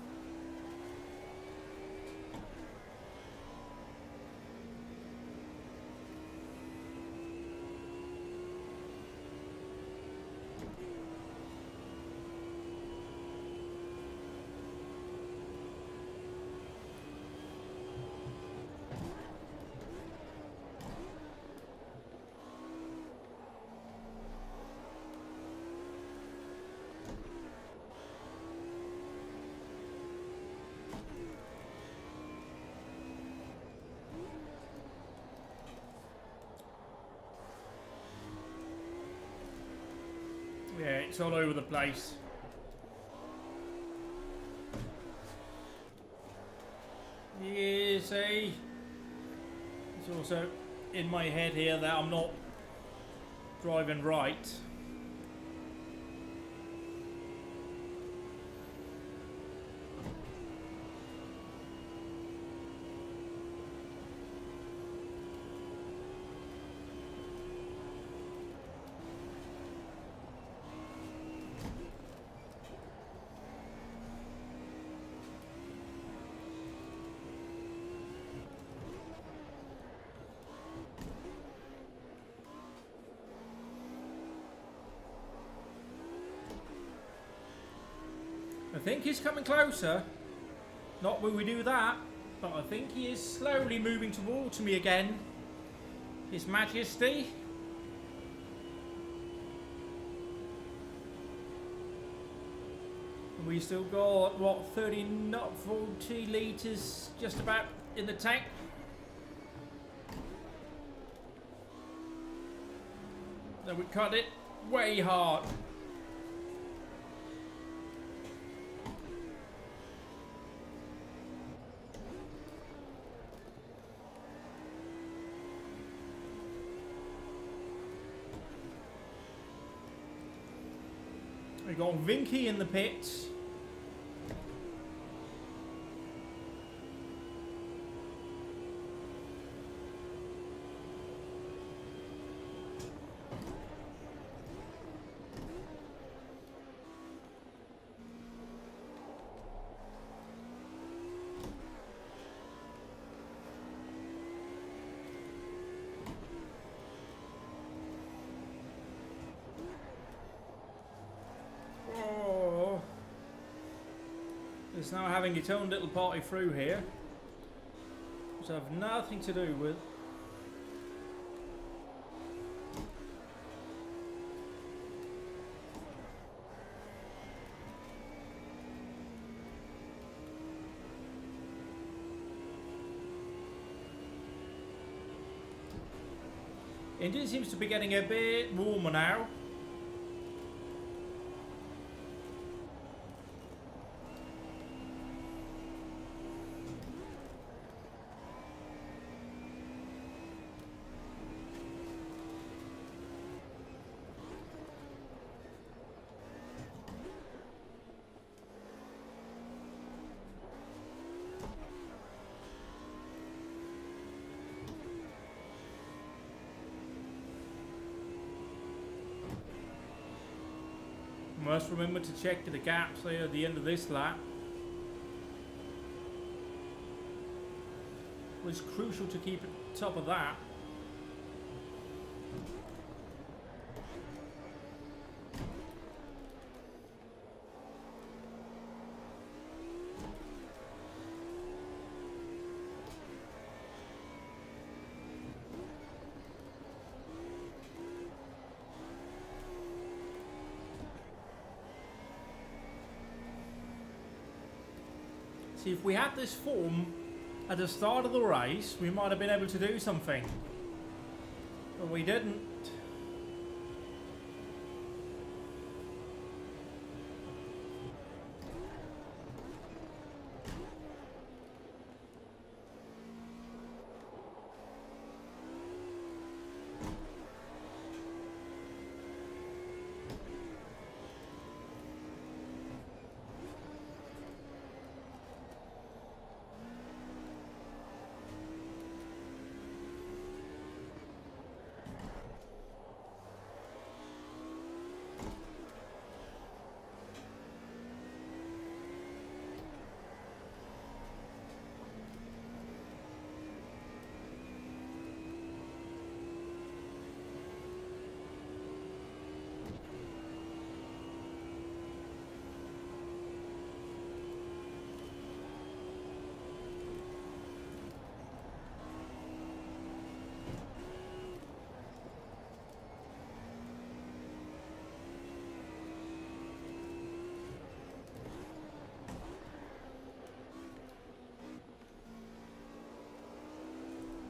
Yeah, it's all over the place. Yeah, see? It's also in my head here that I'm not driving right. I think he's coming closer. Not when we do that, but I think he is slowly moving towards me again. His Majesty. And we still got, what, 30, not 40 litres just about in the tank. So we cut it way hard. We got Vinky in the pits. It's now having its own little party through here, which I have nothing to do with. Engine seems to be getting a bit warmer now. Must remember to check the gaps there at the end of this lap. It was crucial to keep at top of that. See, if we had this form at the start of the race, we might have been able to do something. But we didn't.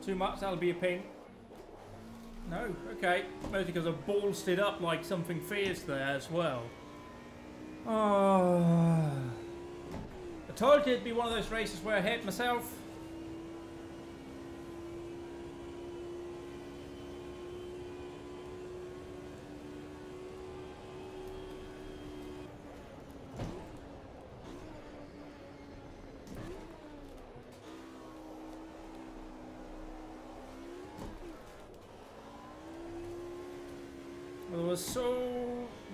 Too much, that'll be a ping. No? Okay. Mostly because I ballsed it up like something fierce there as well. Oh. I told you it'd be one of those races where I hate myself.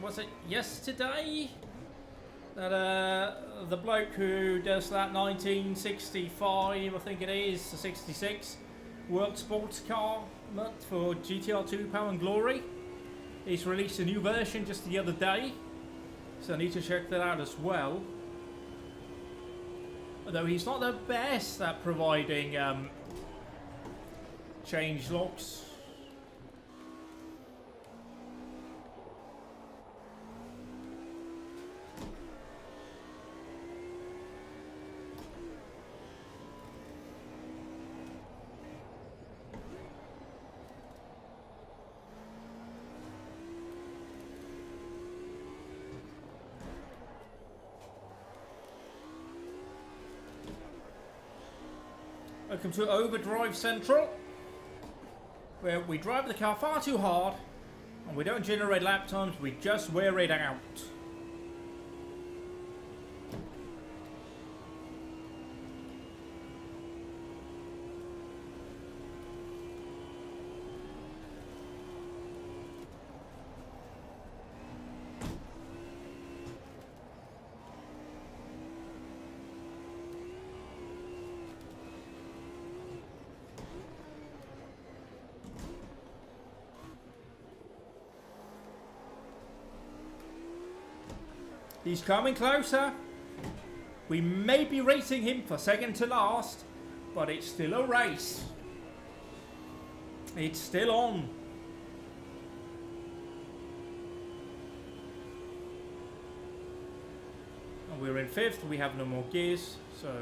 Was it yesterday that the bloke who does that 1965, I think it is, 66 World Sports Car mod for GTR2 Power and Glory, he's released a new version just the other day, so I need to check that out as well. Although he's not the best at providing change locks. Welcome to Overdrive Central, where we drive the car far too hard and we don't generate lap times, we just wear it out. He's coming closer. We may be racing him for second to last, but it's still a race. It's still on. And we're in fifth. We have no more gears, so...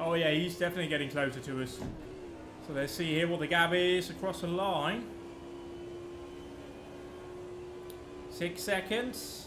Oh yeah, he's definitely getting closer to us. So let's see here what the gap is across the line. 6 seconds.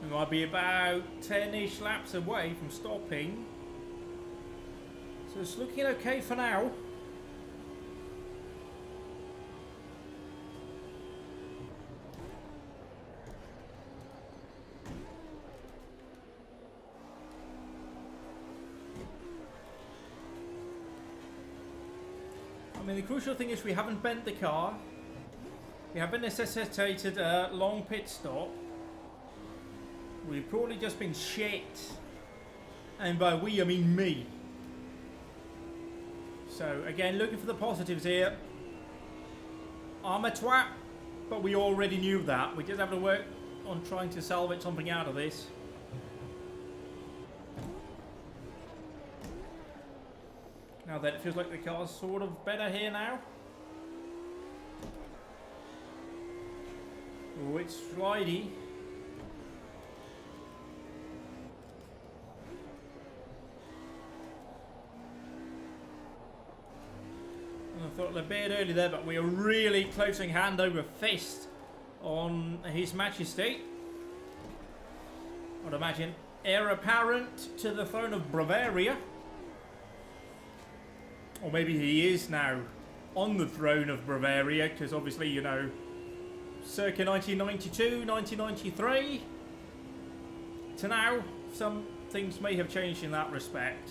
We might be about 10-ish laps away from stopping. So it's looking okay for now. I mean, the crucial thing is we haven't bent the car. We haven't necessitated a long pit stop. We've probably just been shit. And by we, I mean me. So, again, looking for the positives here. I'm a twat. But we already knew that. We just have to work on trying to salvage something out of this. Now then, it feels like the car's sort of better here now. Oh, it's slidey. I thought a bit early there, but we are really closing hand over fist on His Majesty. I'd imagine heir apparent to the throne of Bavaria. Or maybe he is now on the throne of Bavaria, because obviously, you know, circa 1992, 1993 to now, some things may have changed in that respect.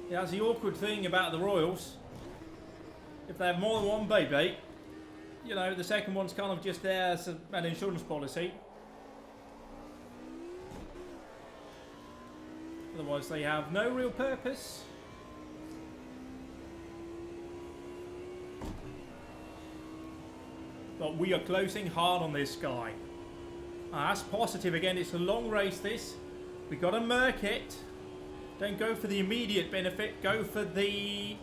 Yeah, that's the awkward thing about the Royals. If they have more than one baby, you know, the second one's kind of just there as an insurance policy. Otherwise, they have no real purpose. But we are closing hard on this guy. That's positive again. It's a long race, this. We've got to murk it. Don't go for the immediate benefit. Go for the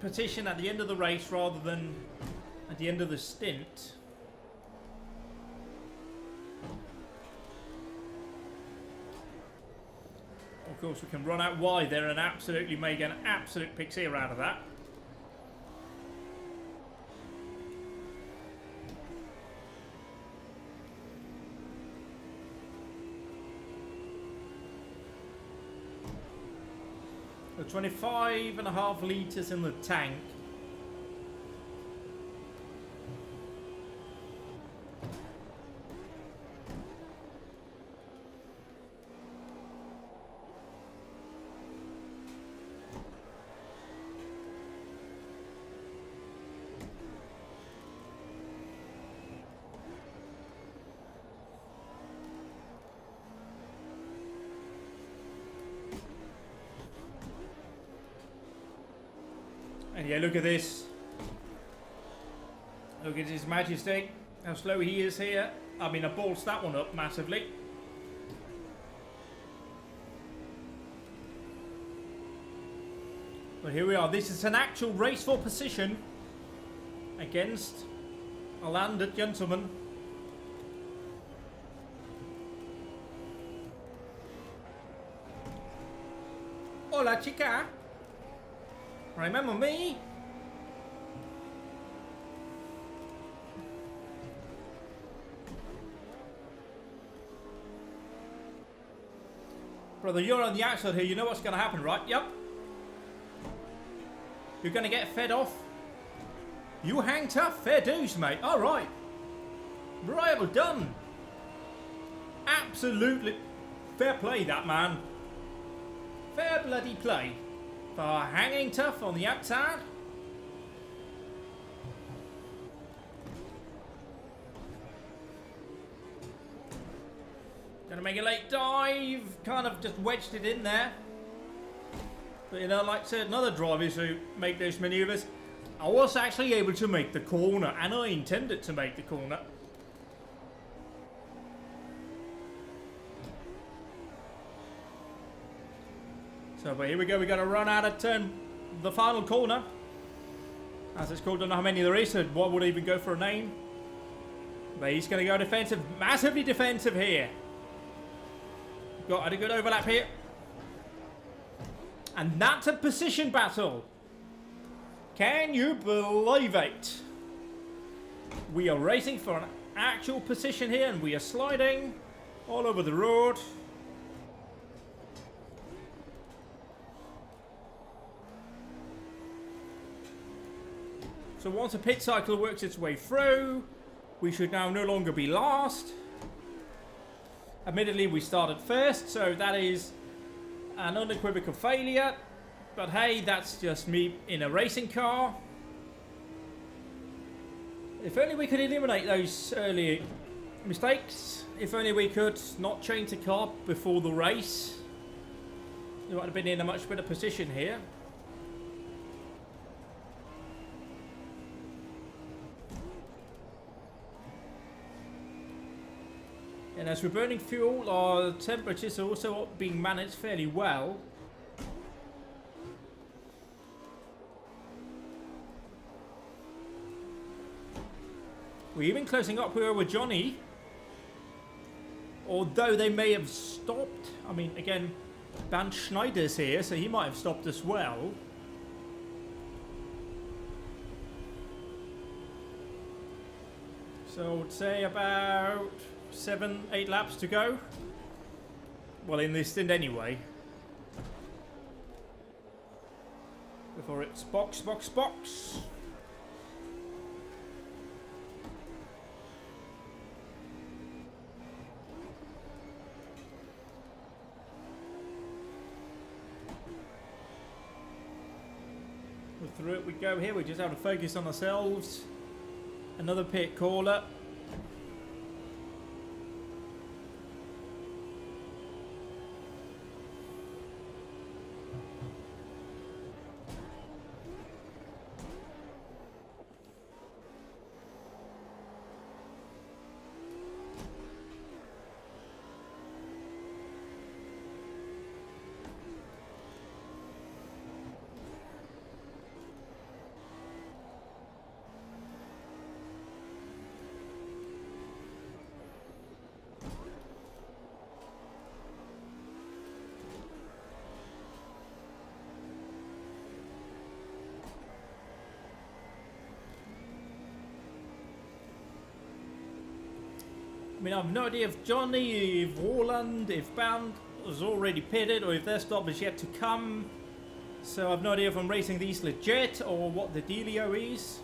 position at the end of the race rather than at the end of the stint. Of course, we can run out wide there and absolutely make an absolute pixie out of that. So 25.5 litres in the tank. And yeah, look at this. Look at His Majesty. How slow he is here. I mean, I ballsed that one up massively. But here we are. This is an actual race for position against a landed gentleman. Hola, chica. Remember me? Brother, you're on the outside here. You know what's going to happen, right? Yep. You're going to get fed off. You hang tough. Fair dues, mate. All right. Right, well done. Absolutely. Fair play, that man. Fair bloody play. For hanging tough on the outside. Gonna make a late dive. Kind of just wedged it in there. But you know, like certain other drivers who make those maneuvers, I was actually able to make the corner, and I intended to make the corner. So, but here we go. We got to run out of turn, the final corner, as it's called. Don't know how many there is. So what would even go for a name? But he's going to go defensive, massively defensive here. Got a good overlap here, and that's a position battle. Can you believe it? We are racing for an actual position here, and we are sliding all over the road. So once a pit cycle works its way through, we should now no longer be last. Admittedly, we started first, so that is an unequivocal failure. But hey, that's just me in a racing car. If only we could eliminate those early mistakes. If only we could not change the car before the race. He might have been in a much better position here. And as we're burning fuel, our temperatures are also being managed fairly well. We're even closing up here with Johnny. Although they may have stopped. I mean, again, Bernd Schneider's here, so he might have stopped as well. So I would say about 7-8 laps to go. Well, in this stint anyway. Before it's box, box, box. Through it we go here. We just have to focus on ourselves. Another pit caller. I mean, I have no idea if Johnny, if Warland, if Bound was already pitted, or if their stop is yet to come. So I have no idea if I'm racing these legit, or what the dealio is.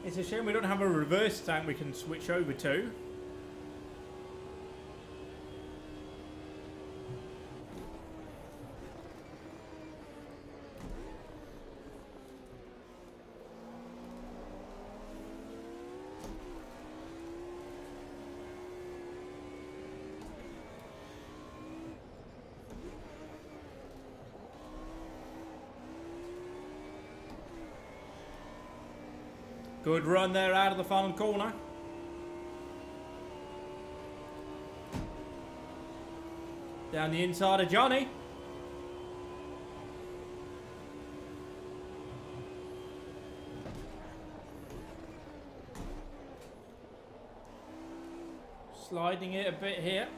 It's a shame we don't have a reverse tank we can switch over to. Good run there out of the final corner. Down the inside of Johnny. Sliding it a bit here.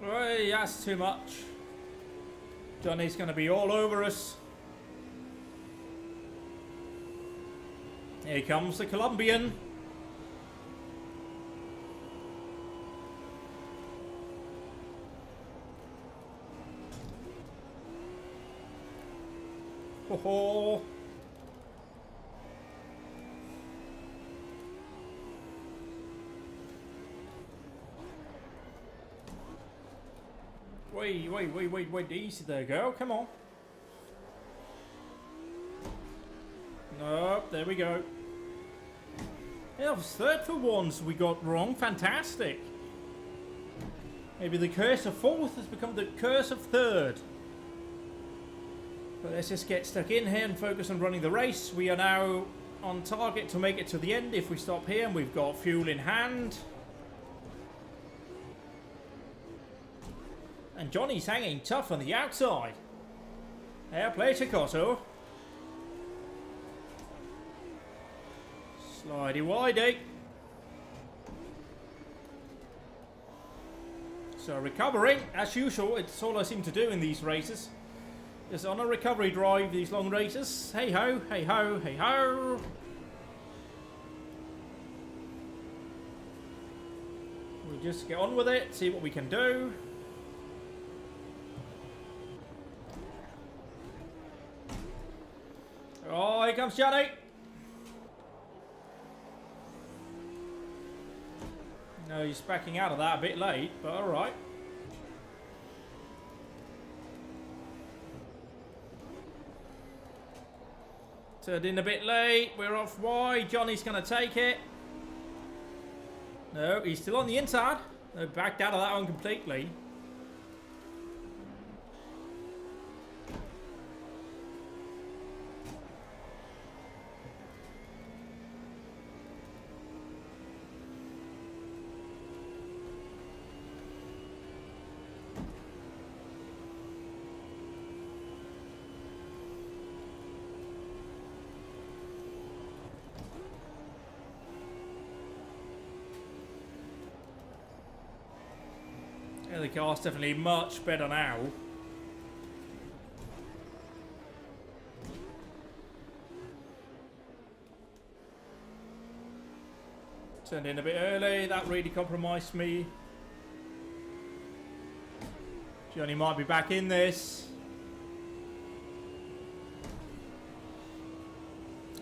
Hey, that's too much. Johnny's going to be all over us. Here comes the Colombian. Ho ho. Wait, easy there, girl, come on. Nope, there we go. Yeah, it was third for once we got wrong, fantastic. Maybe the curse of fourth has become the curse of third. But let's just get stuck in here and focus on running the race. We are now on target to make it to the end if we stop here, and we've got fuel in hand. And Johnny's hanging tough on the outside. Fair play to Cotto. Slidey widey. So recovering, as usual, it's all I seem to do in these races. Just on a recovery drive, these long races. Hey ho, hey ho, hey ho. We just get on with it, see what we can do. Oh, here comes Johnny. No, he's backing out of that a bit late, but alright. Turned in a bit late, we're off wide, Johnny's going to take it. No, he's still on the inside. No, backed out of that one completely. Yeah, the car's definitely much better now. Turned in a bit early, that really compromised me. Johnny might be back in this.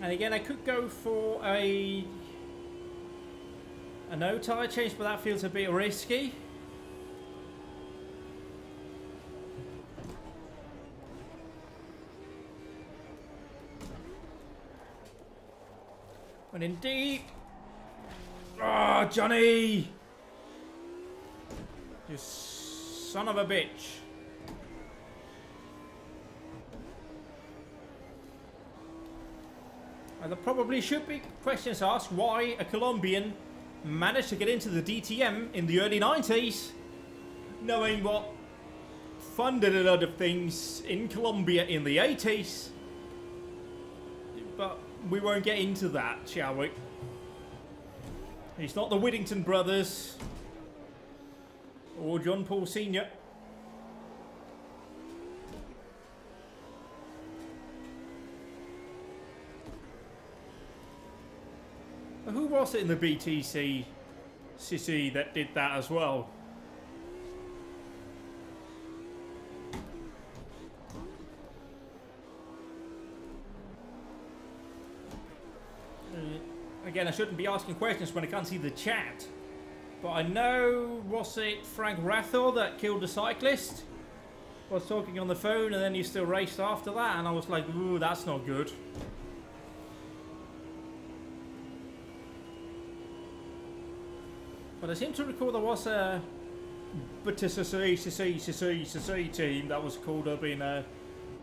And again, I could go for a no tyre change, but that feels a bit risky. Went in deep. Oh, Johnny! You son of a bitch. And there probably should be questions asked why a Colombian managed to get into the DTM in the early 90s, knowing what funded a lot of things in Colombia in the 80s. But we won't get into that, shall we? It's not the Whittington brothers or John Paul Sr. Who was it in the BTC City that did that as well? Again, I shouldn't be asking questions when I can't see the chat. But I know, was it Frank Rathor that killed the cyclist? I was talking on the phone and then he still raced after that, and I was like, ooh, that's not good. But I seem to recall there was a BTCC team that was called up in a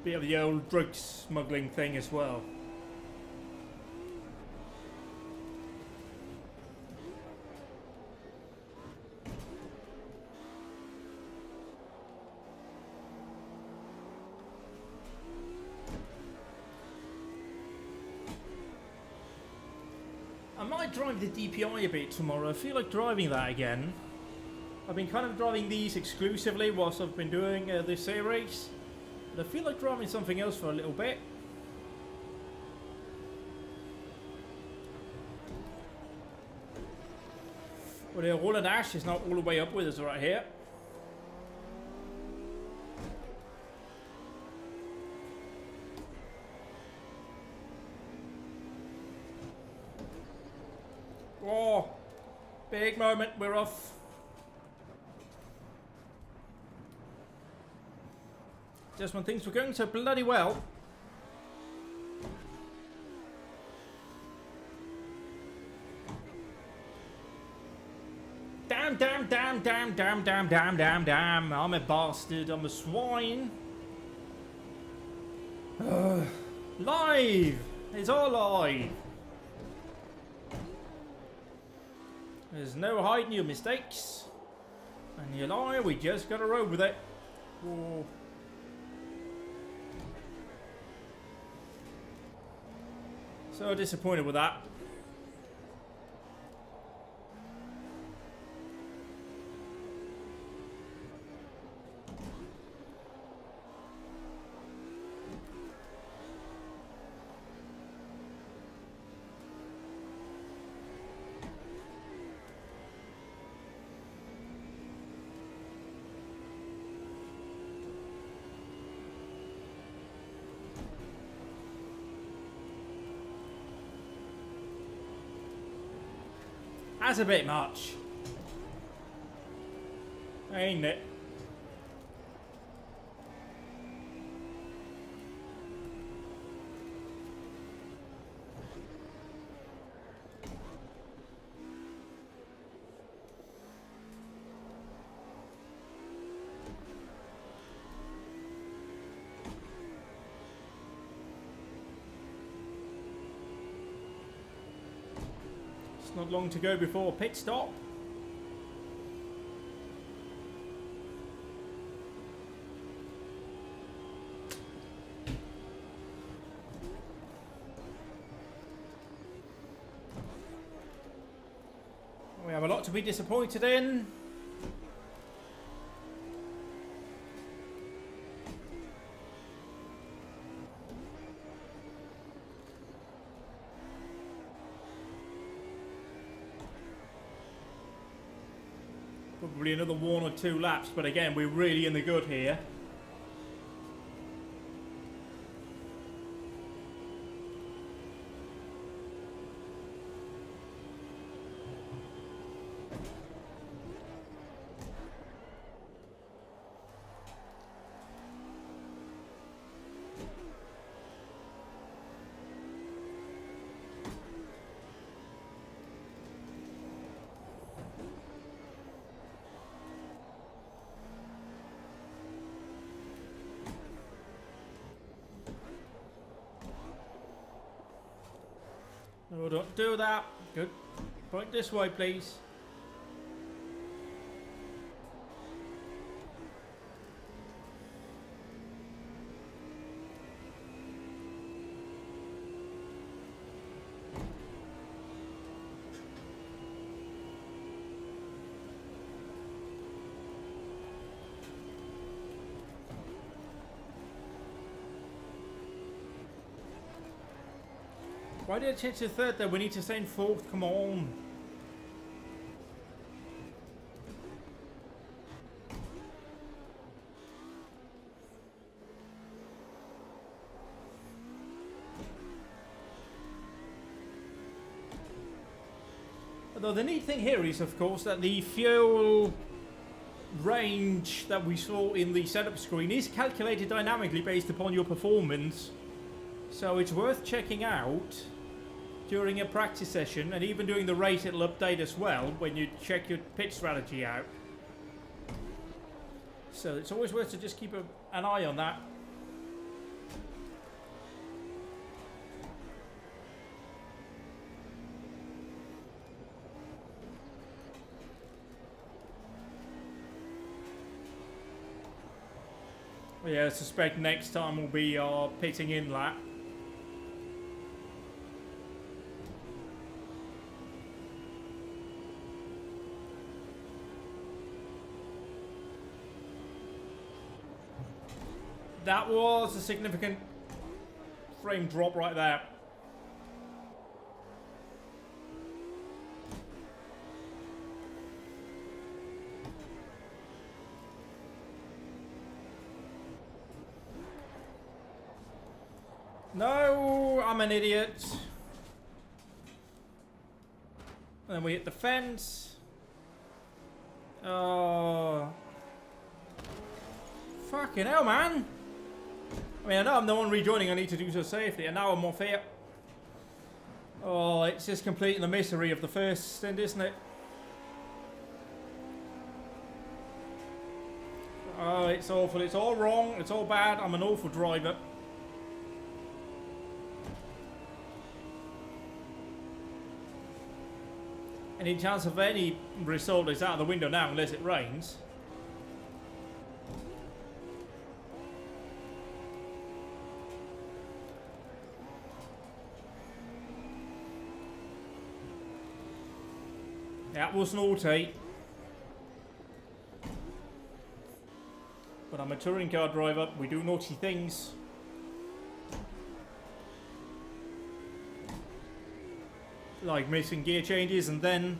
bit of the old drug smuggling thing as well. I might drive the DPI a bit tomorrow. I feel like driving that again. I've been kind of driving these exclusively whilst I've been doing this series. But I feel like driving something else for a little bit. Well, the Roland Ash is not all the way up with us right here. Oh, big moment, we're off. Just when things were going so bloody well. Damn, damn, damn, damn, damn, damn, damn, damn, damn. I'm a bastard, I'm a swine. Live! It's all live. There's no hiding your mistakes. And you lie, we just gotta roll with it. Whoa. So disappointed with that. That's a bit much. Ain't it? Not long to go before pit stop. We have a lot to be disappointed in. Probably another 1 or 2 laps, but again, we're really in the good here. No, don't do that. Good. Point this way, please. Why did I change to 3rd there? We need to stay in 4th. Come on. Although the neat thing here is, of course, that the fuel range that we saw in the setup screen is calculated dynamically based upon your performance. So it's worth checking out during a practice session, and even during the race it'll update as well when you check your pit strategy out. So it's always worth to just keep an eye on that. Yeah, I suspect next time will be our pitting in lap. That was a significant frame drop right there. No, I'm an idiot. Then we hit the fence. Oh. Fucking hell, man. I mean, I know I'm the one rejoining, I need to do so safely, and now I'm off here. Oh, it's just completing the misery of the first stint, isn't it? Oh, it's awful, it's all wrong, it's all bad, I'm an awful driver. Any chance of any result is out of the window now unless it rains. That was naughty. But I'm a touring car driver, we do naughty things. Like missing gear changes, and then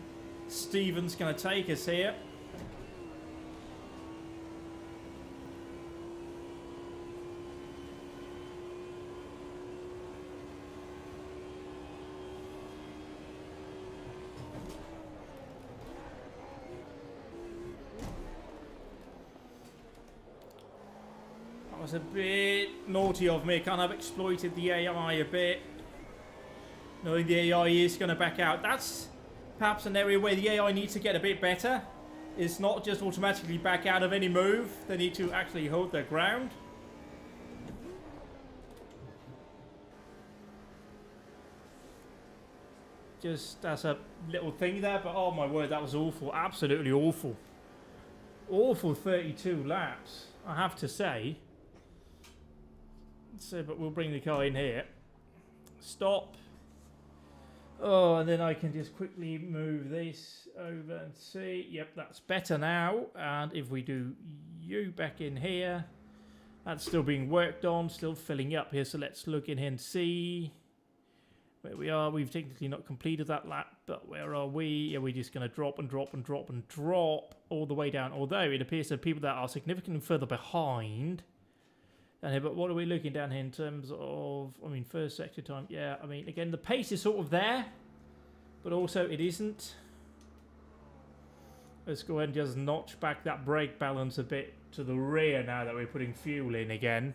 Steven's going to take us here. was a bit naughty of me. Kind of exploited the AI a bit. Knowing the AI is going to back out. That's perhaps an area where the AI needs to get a bit better. It's not just automatically back out of any move. They need to actually hold their ground. Just as a little thing there, but oh my word, that was awful. Absolutely awful. Awful 32 laps, I have to say. So, but we'll bring the car in here. Stop. Oh, and then I can just quickly move this over and see. Yep, that's better now. And if we do you back in here, that's still being worked on, still filling up here. So let's look in here and see where we are. We've technically not completed that lap, but where are we? Yeah, we're just going to drop and drop and drop and drop all the way down. Although it appears that people that are significantly further behind. But what are we looking down here in terms of, I mean, first sector time? Yeah, I mean, again, the pace is sort of there, but also it isn't. Let's go ahead and just notch back that brake balance a bit to the rear now that we're putting fuel in again.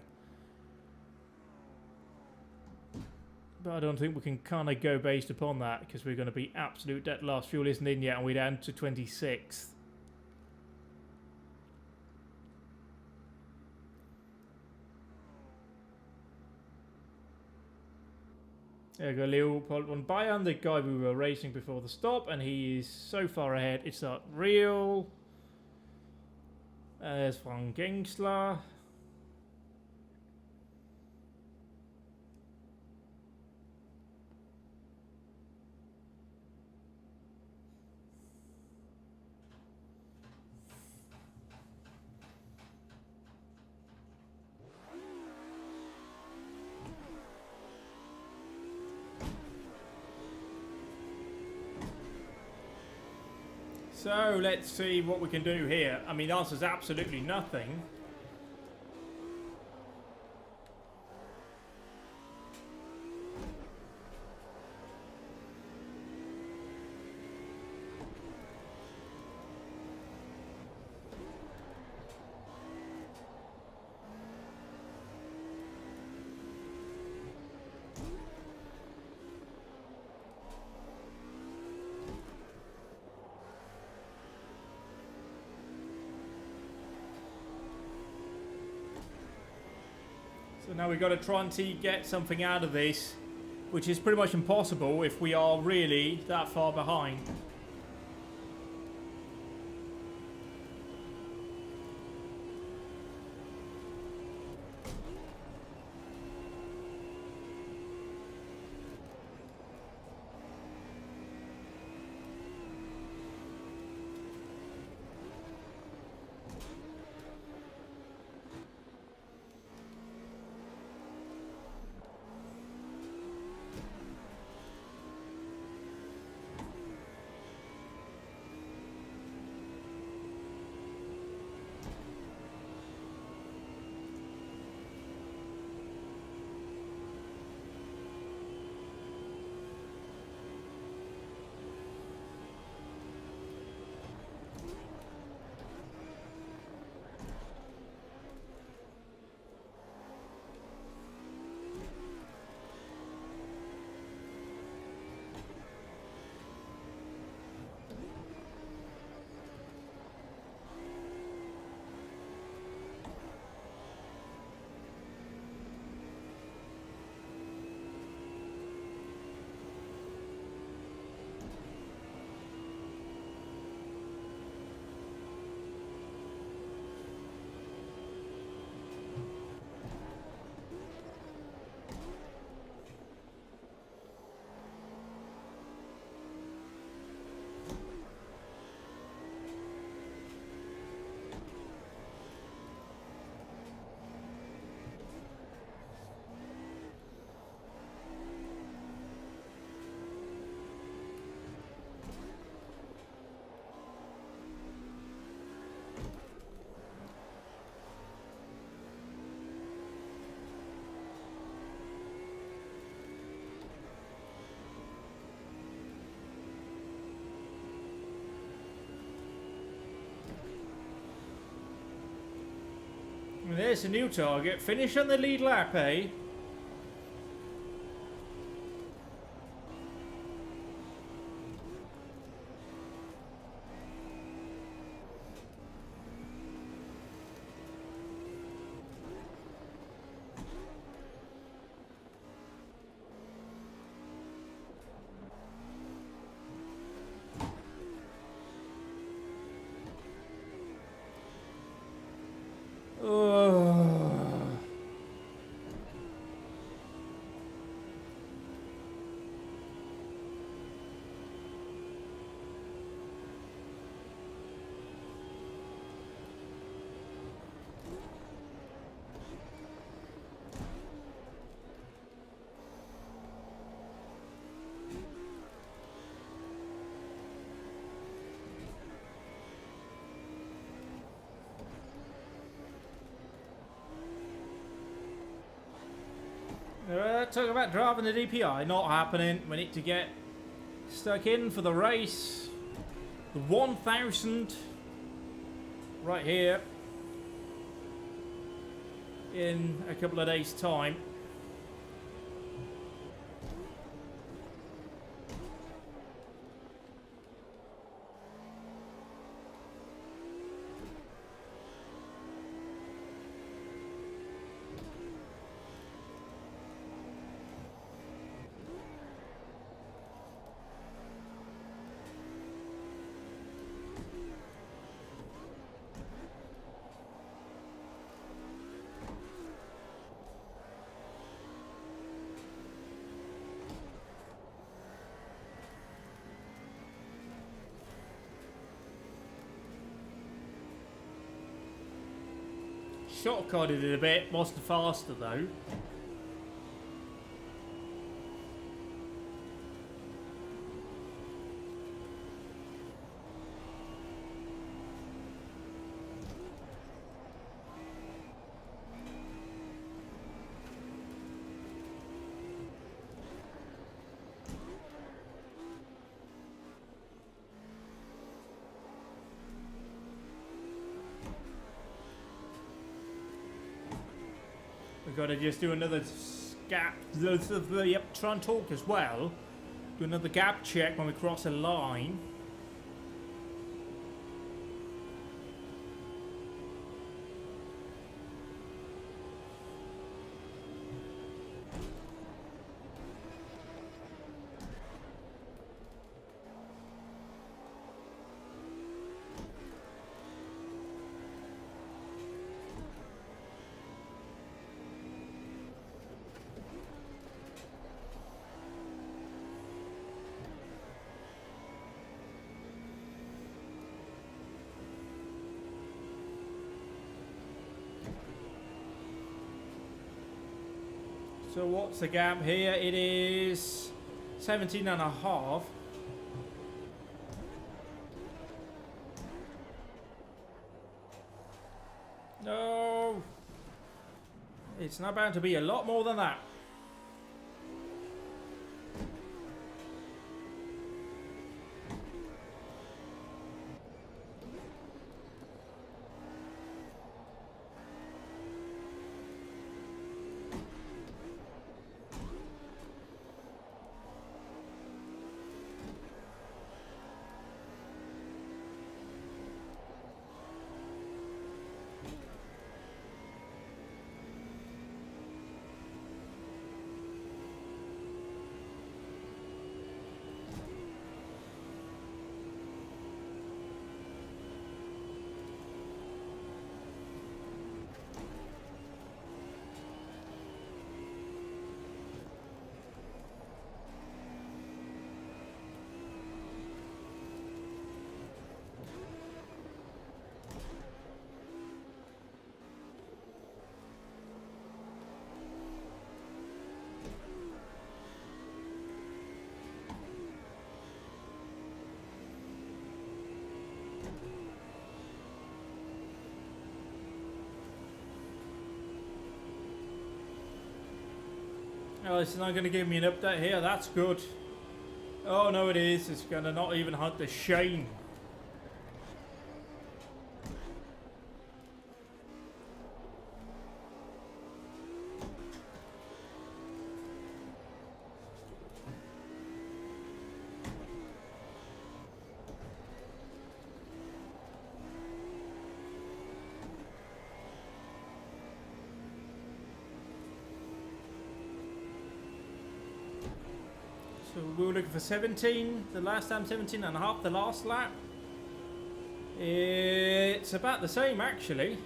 But I don't think we can kind of go based upon that because we're going to be absolute dead last. Fuel isn't in yet and we're down to 26th. There we go, Leopold won by on the guy we were racing before the stop, and he is so far ahead. It's not real. There's Van Gengsler. So let's see what we can do here. I mean, the answer is absolutely nothing. So now we've got to try and get something out of this, which is pretty much impossible if we are really that far behind. there's a new target. Finish on the lead lap, eh? Talk about driving the DPI, not happening. We need to get stuck in for the race. The 1000 right here in a couple of days' time. Shortcutted it a bit, wasn't faster though. We've got to just do another gap, yep, try and talk as well. Do another gap check when we cross a line. So what's the gap here? It is 17 and a half. No. It's not bound to be a lot more than that. Oh, it's not going to give me an update here. That's good. Oh, no, it is. It's going to not even hunt the shame. So we were looking for 17 the last time, 17 and a half the last lap. It's about the same actually.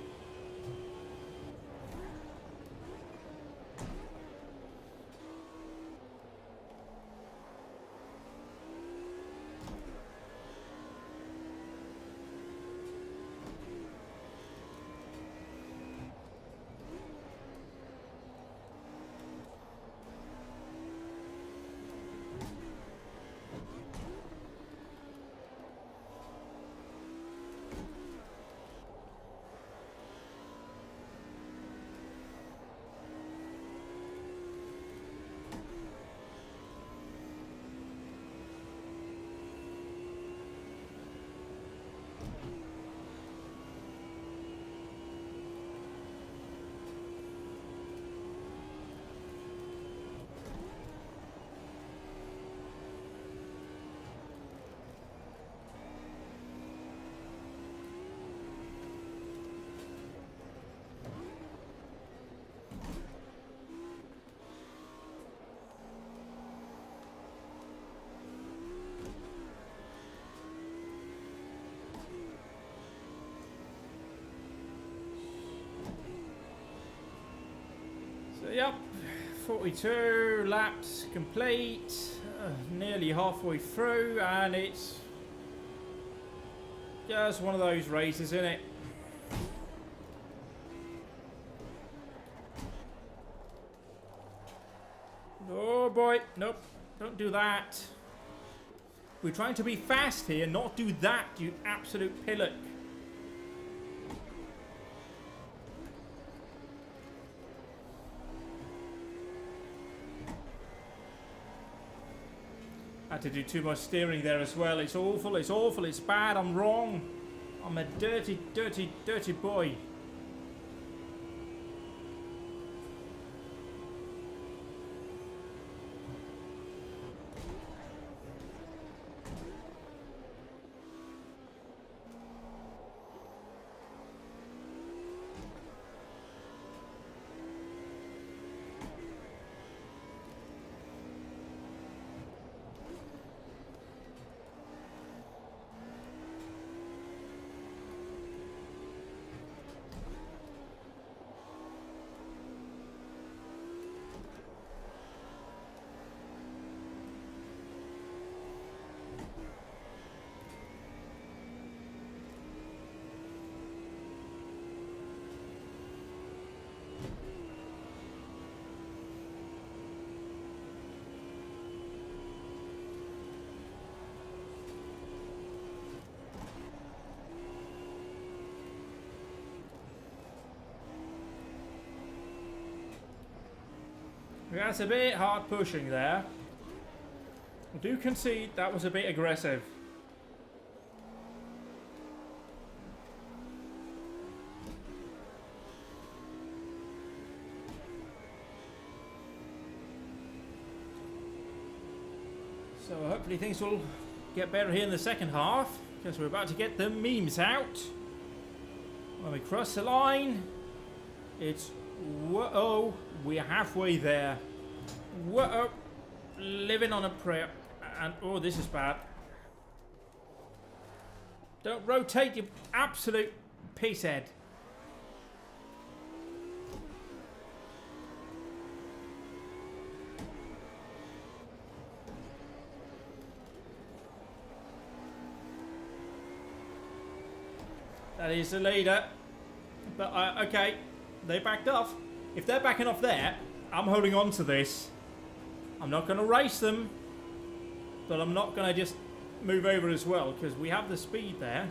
Yep, 42 laps complete, nearly halfway through, and it's just one of those races, isn't it? Oh boy, nope, don't do that. We're trying to be fast here, not do that, you absolute pillock. Had to do too much steering there as well. It's awful, it's bad, I'm wrong. I'm a dirty, dirty, dirty boy. That's a bit hard pushing there. I do concede that was a bit aggressive. So hopefully things will get better here in the second half, because we're about to get the memes out. When we cross the line, it's whoa, we're halfway there. Whoa, living on a prayer. And oh, this is bad. Don't rotate, you absolute pisshead. That is the leader. But okay, they backed off. If they're backing off there, I'm holding on to this. I'm not going to race them, but I'm not going to just move over as well, because we have the speed there.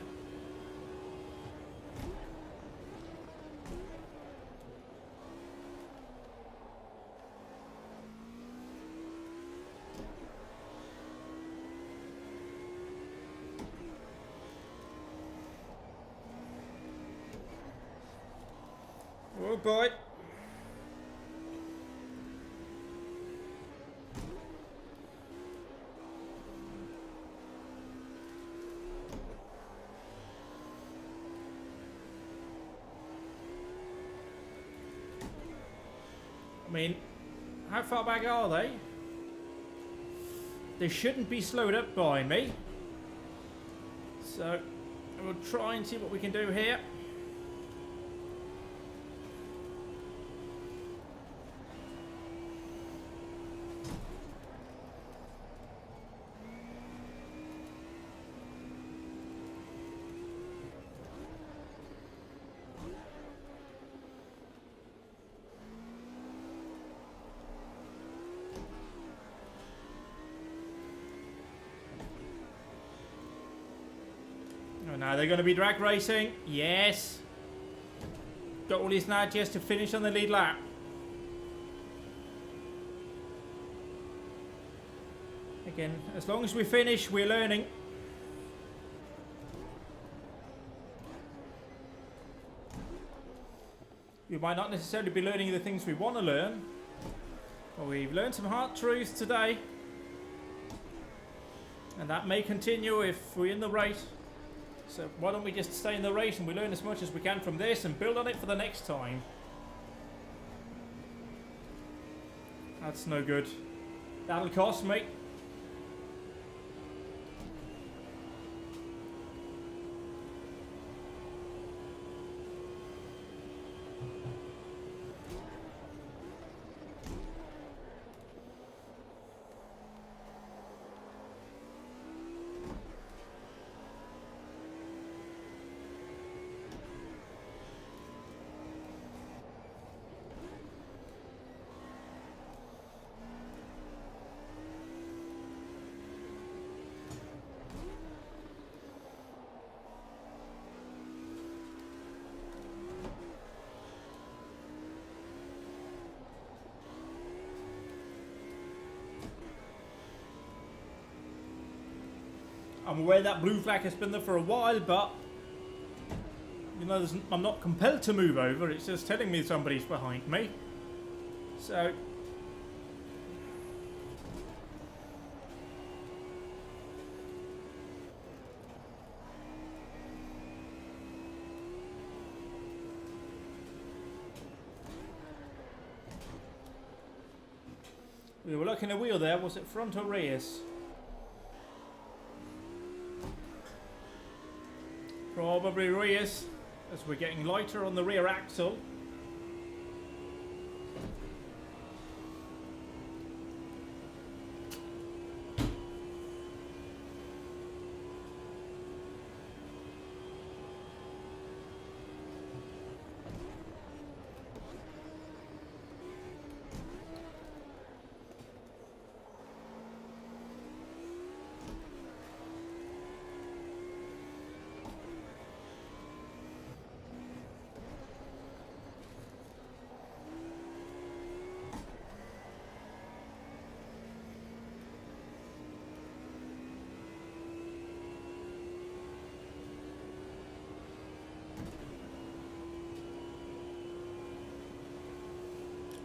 Oh boy. I mean, how far back are they? they shouldn't be slowed up by me. So we'll try and see what we can do here. Oh, now they're going to be drag racing. Yes. Got all his nudges to finish on the lead lap. Again, as long as we finish, we're learning. We might not necessarily be learning the things we want to learn, but we've learned some hard truths today. And that may continue if we're in the race. So why don't we just stay in the race and we learn as much as we can from this and build on it for the next time. That's no good. That'll cost me. I'm aware that blue flag has been there for a while, but you know, I'm not compelled to move over. It's just telling me somebody's behind me. So we were looking at a wheel there. Was it front or rears? Probably rears, as we're getting lighter on the rear axle.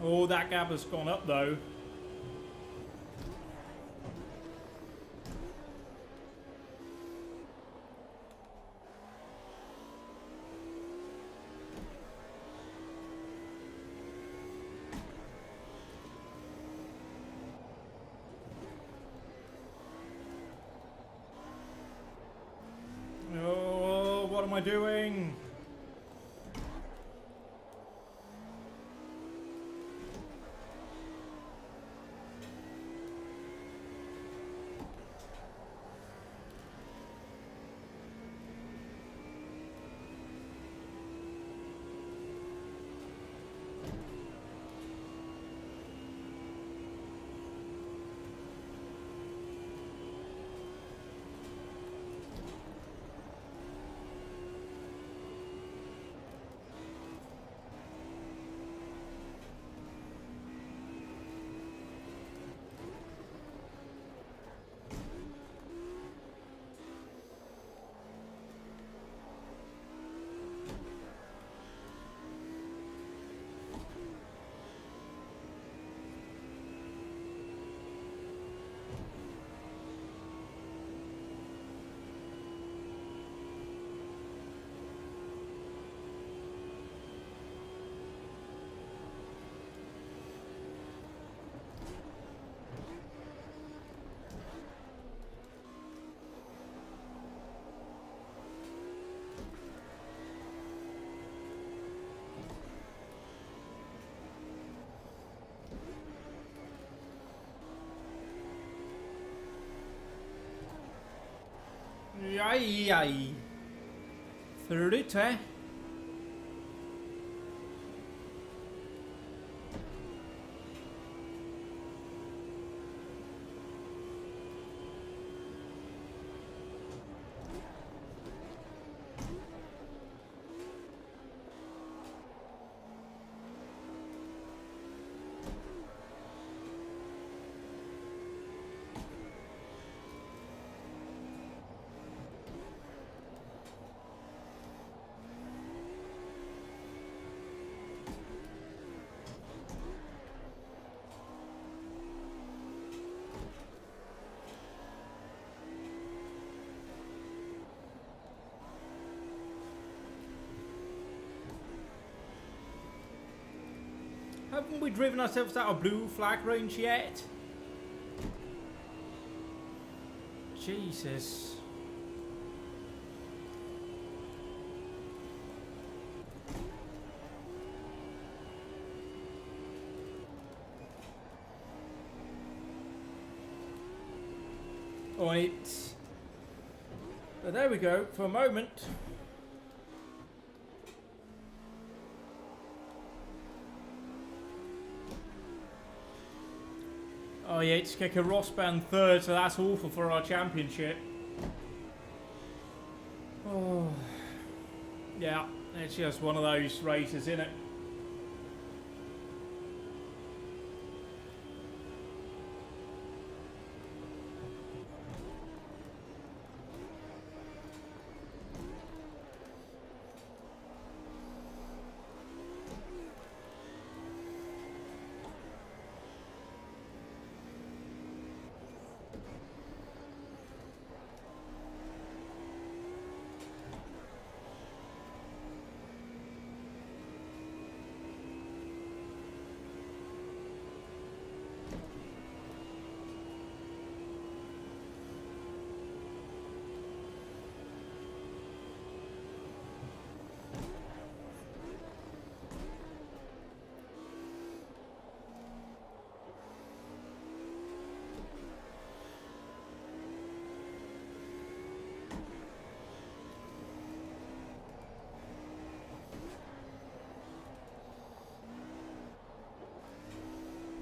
Oh, that gap has gone up though. Oh, what am I doing? Ai ai. Third, eh? Haven't we driven ourselves out of blue flag range yet? Jesus. Right. But there we go for a moment. Oh yeah, it's kick a Rossband third, so that's awful for our championship. Oh, yeah, it's just one of those races, isn't it?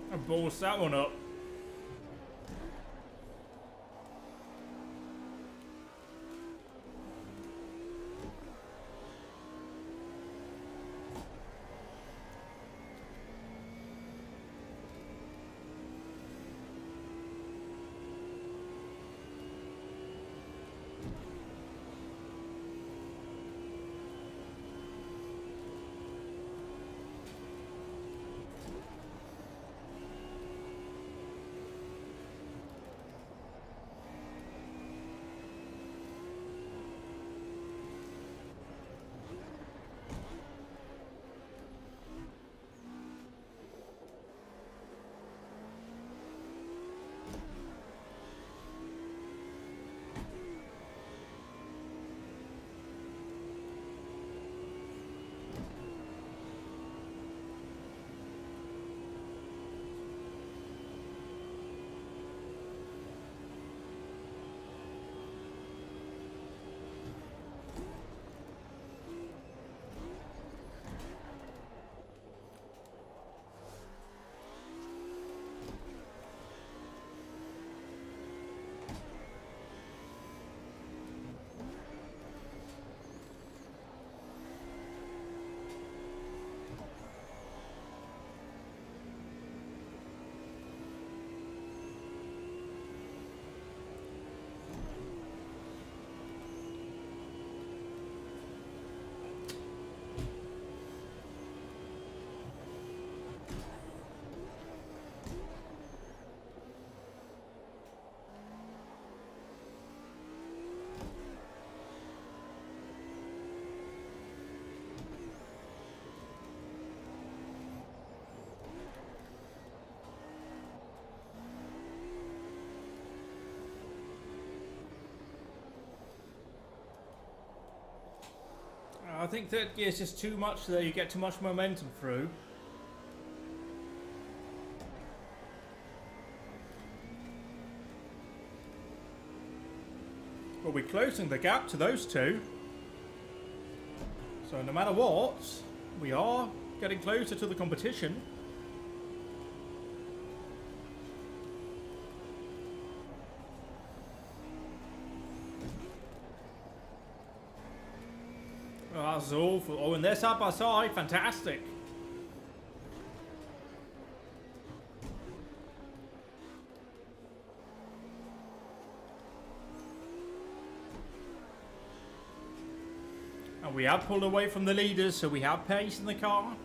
I balls that one up. I think third gear is just too much there. You get too much momentum through. But we're closing the gap to those two. So no matter what, we are getting closer to the competition. Oh, that's awful. Oh, and they're side by side. Fantastic. And we have pulled away from the leaders, so we have pace in the car.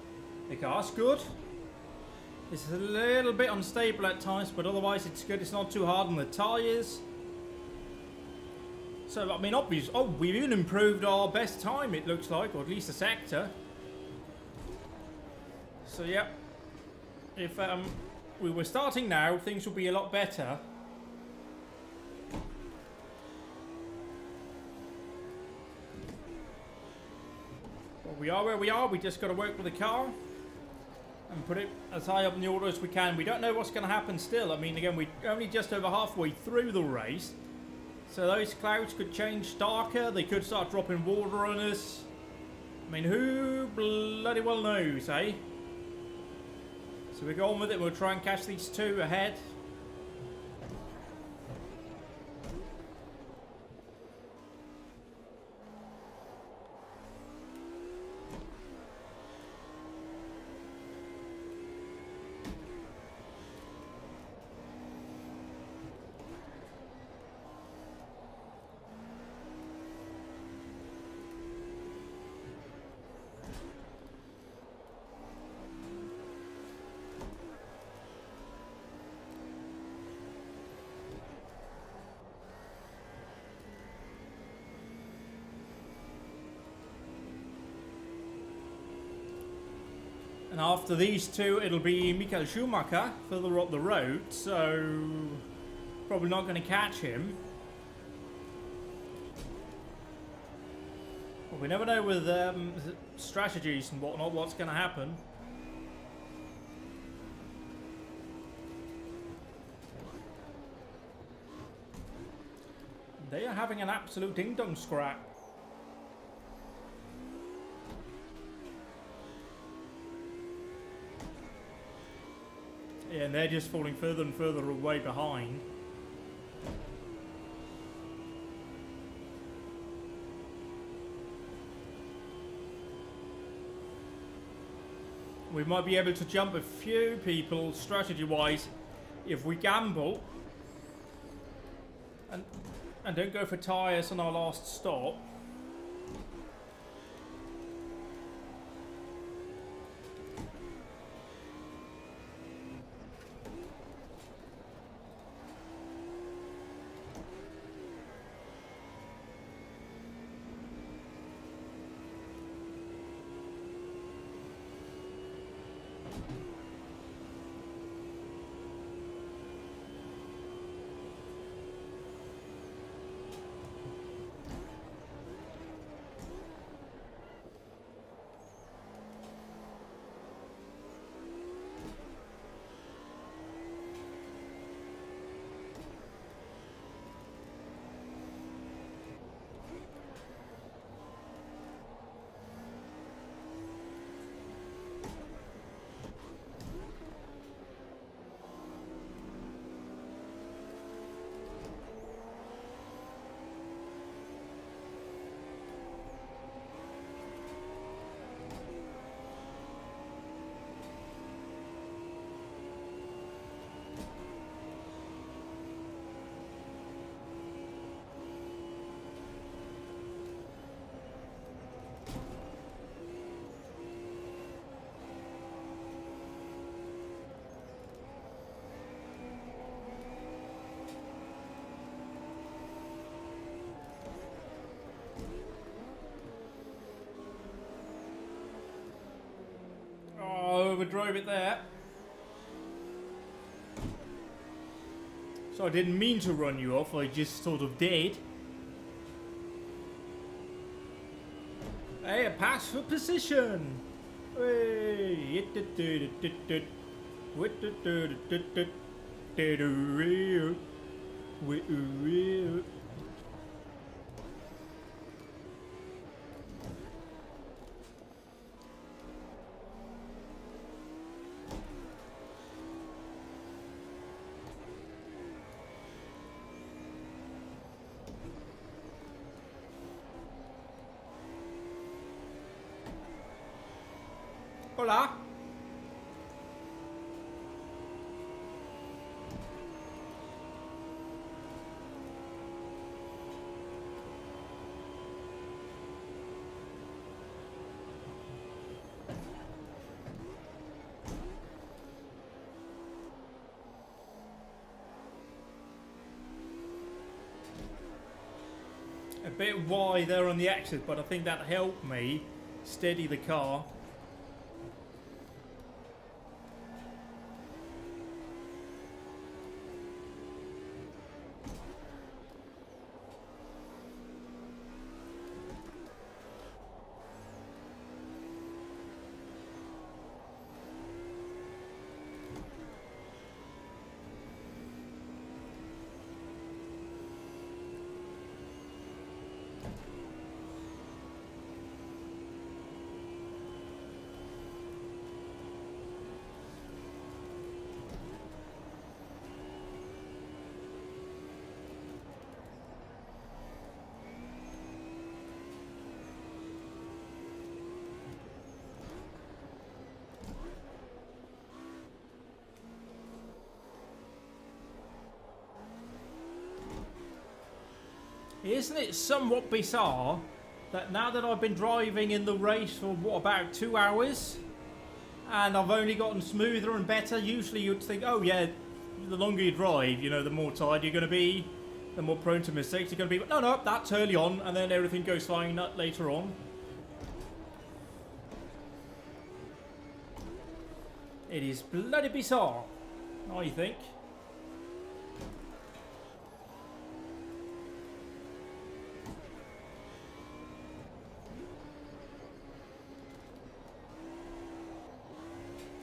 The car's good. It's a little bit unstable at times, but otherwise it's good. It's not too hard on the tyres. So, I mean, obvious. Oh, we've even improved our best time, it looks like, or at least a sector. So, yeah. If we were starting now, things would be a lot better. But we are where we are. We just got to work with the car and put it as high up in the order as we can. We don't know what's going to happen still. I mean, again, we're only just over halfway through the race. So those clouds could change darker. They could start dropping water on us. I mean, who bloody well knows, eh? So we go on with it. We'll try and catch these two ahead. And after these two, it'll be Michael Schumacher further up the road, so probably not going to catch him. Well, we never know with strategies and whatnot what's going to happen. They are having an absolute ding-dong scrap. Yeah, and they're just falling further and further away behind. We might be able to jump a few people strategy-wise if we gamble and don't go for tyres on our last stop. Overdrove it there. So I didn't mean to run you off, I just sort of did. Hey, a pass for position. Hey. Hola. A bit wide there on the exit, but I think that helped me steady the car. Isn't it somewhat bizarre that now that I've been driving in the race for, what, about 2 hours? And I've only gotten smoother and better. Usually you'd think, oh yeah, the longer you drive, you know, the more tired you're going to be, the more prone to mistakes you're going to be. But no, no, that's early on, and then everything goes fine later on. It is bloody bizarre, I think.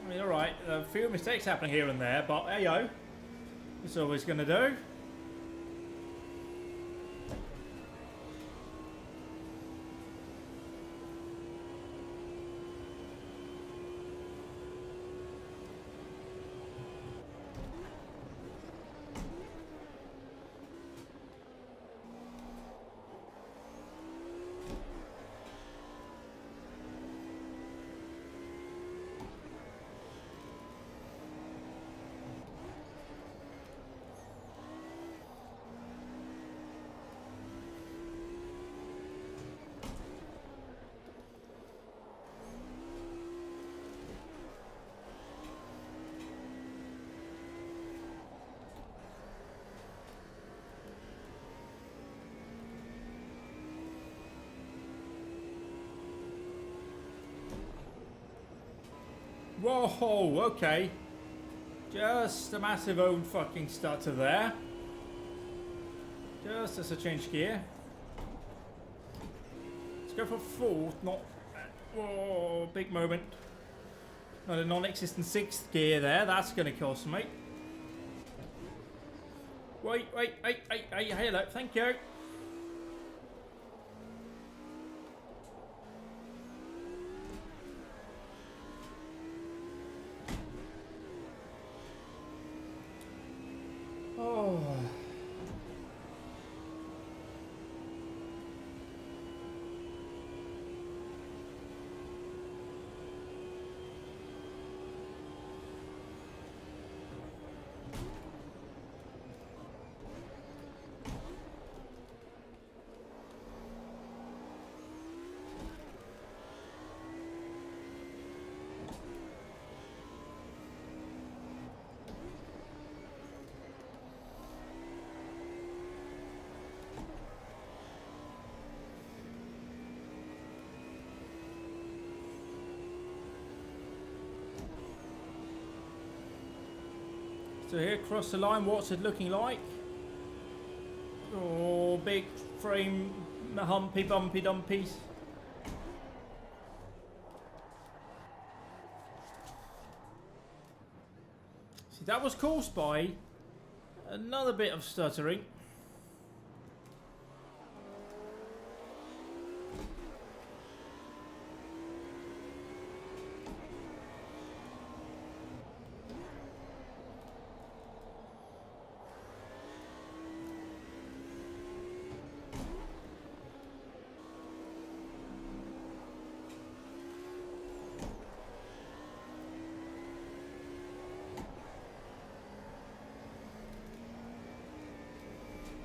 I mean, alright, a few mistakes happening here and there, but hey yo, it's always going to do. Whoa, okay. Just a massive old fucking stutter there. Just as a change gear. Let's go for fourth, not... Whoa, big moment. Not a non-existent sixth gear there, that's going to cost me. Wait, hello, thank you. Oh. So here, across the line, what's it looking like? Oh, big frame, humpy, bumpy, dumpies. See, that was caused by another bit of stuttering.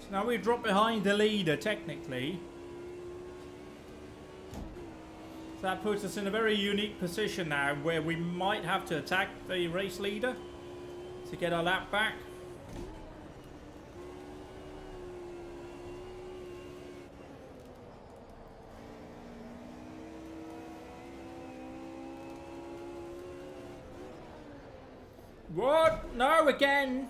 So now we drop behind the leader, technically. So that puts us in a very unique position now, where we might have to attack the race leader to get our lap back. What? No, again!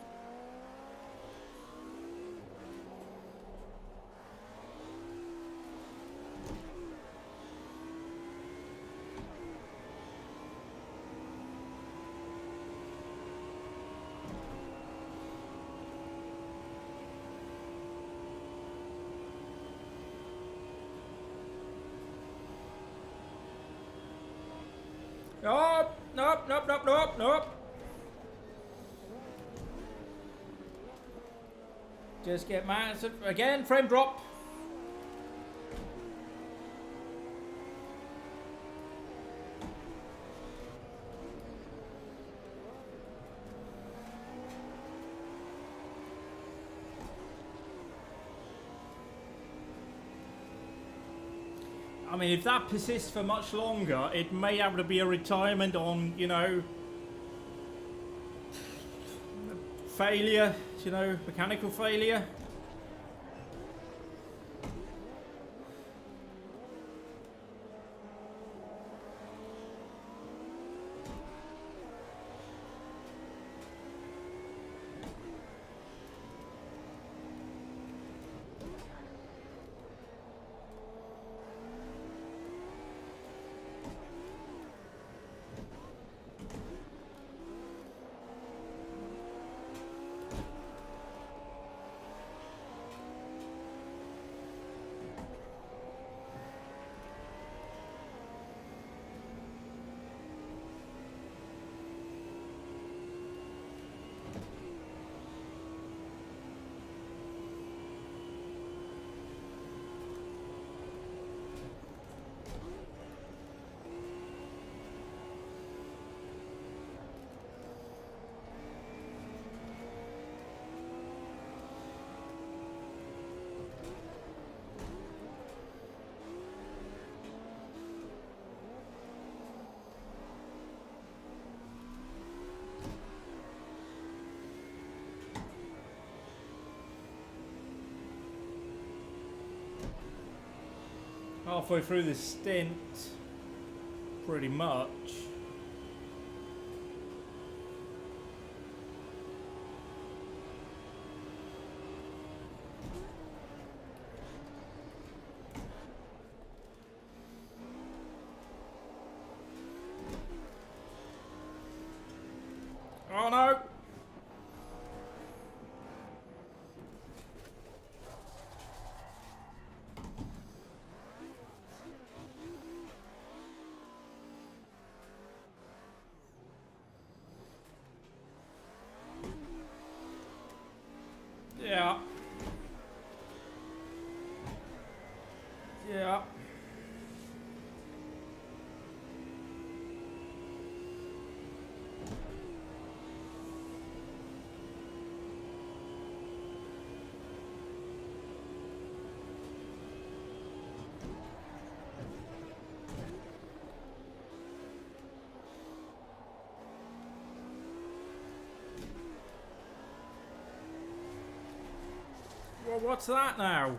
Nope, nope, nope, nope, nope, nope. Just get massive. Again, frame drop. I mean, if that persists for much longer, it may have to be a retirement on, you know, failure, you know, mechanical failure. Halfway through the stint, pretty much. Oh no! Yeah. Yeah. Well, what's that now?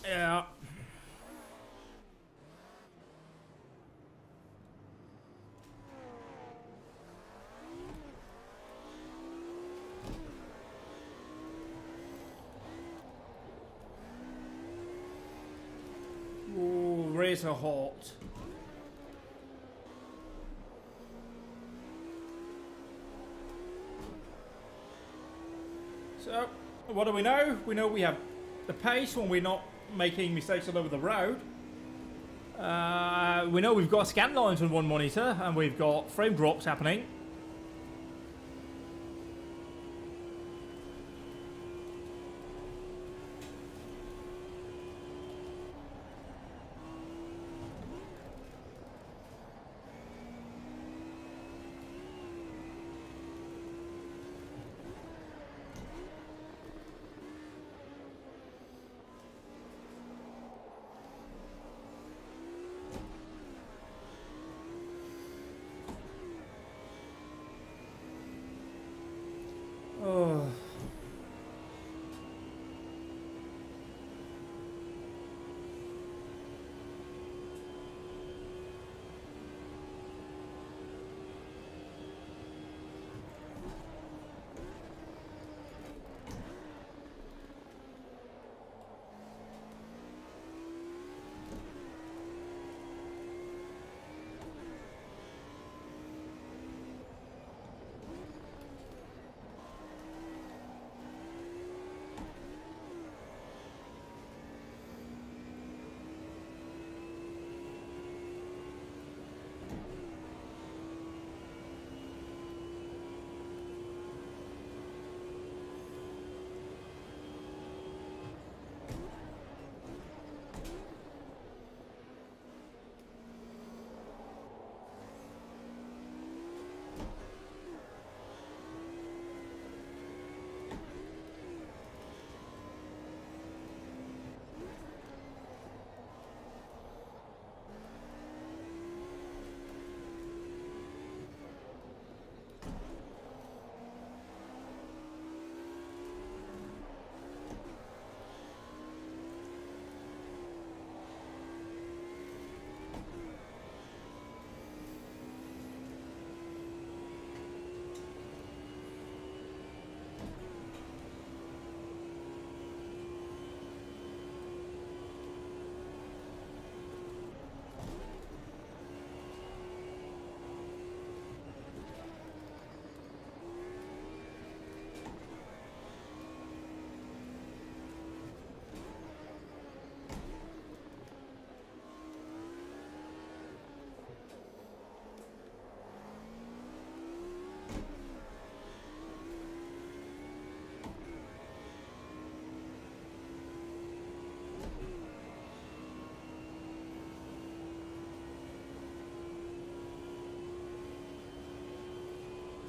Yeah. Ooh, razor hot. So, what do we know? We know we have the pace when we're not making mistakes all over the road. We know we've got scan lines on one monitor and we've got frame drops happening. Oh.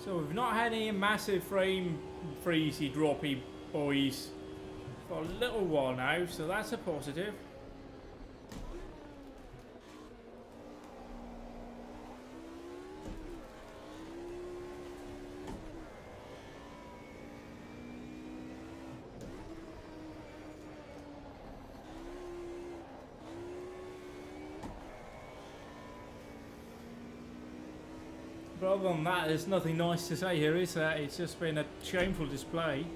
So we've not had any massive frame freezy droppy boys for a little while now, so that's a positive. But other than that, there's nothing nice to say here, is there? It's just been a shameful display.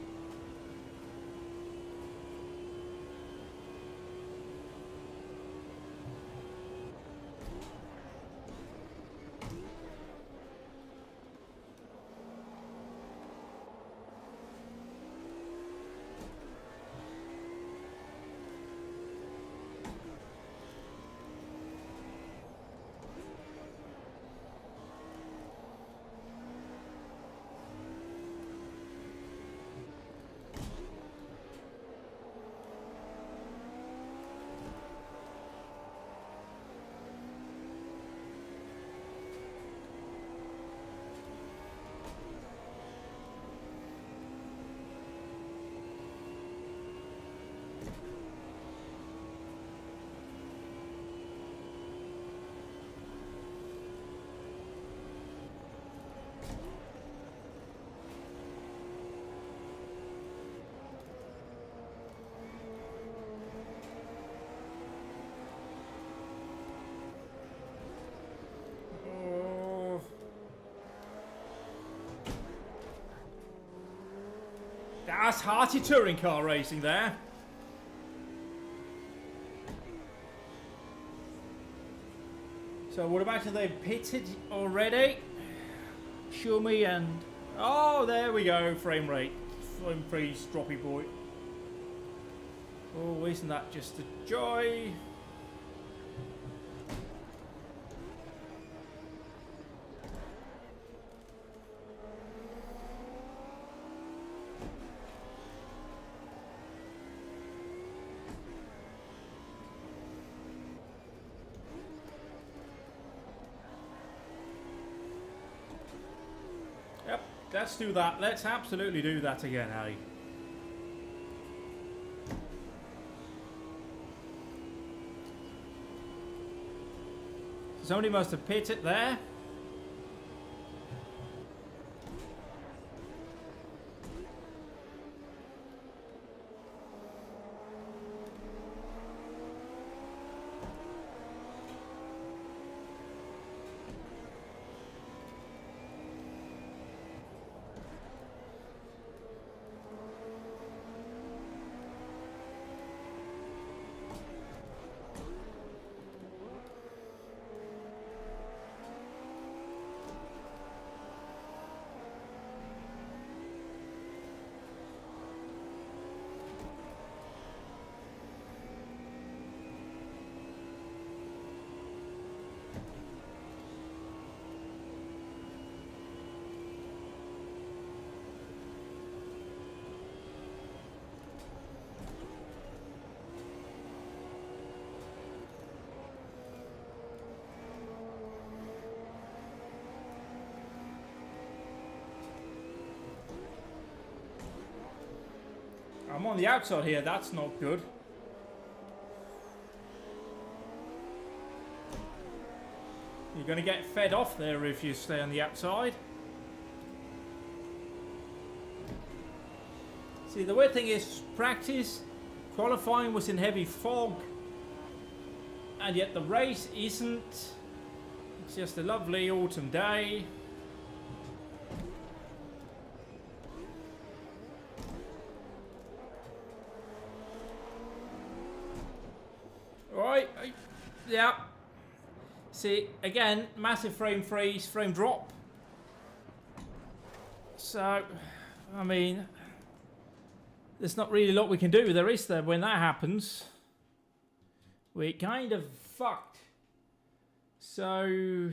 That's hearty touring car racing there. So what about, have they pitted already? Show me and... Oh, there we go, frame rate. Frame freeze, stroppy boy. Oh, isn't that just a joy? Yep, let's do that. Let's absolutely do that again, Ali. Somebody must have pitted there. I'm on the outside here, that's not good. You're going to get fed off there if you stay on the outside. See, the weird thing is, practice, qualifying was in heavy fog, and yet the race isn't. It's just a lovely autumn day. Right, yeah. See, again, massive frame freeze, frame drop. So, I mean, there's not really a lot we can do. There is there when that happens. We're kind of fucked. So,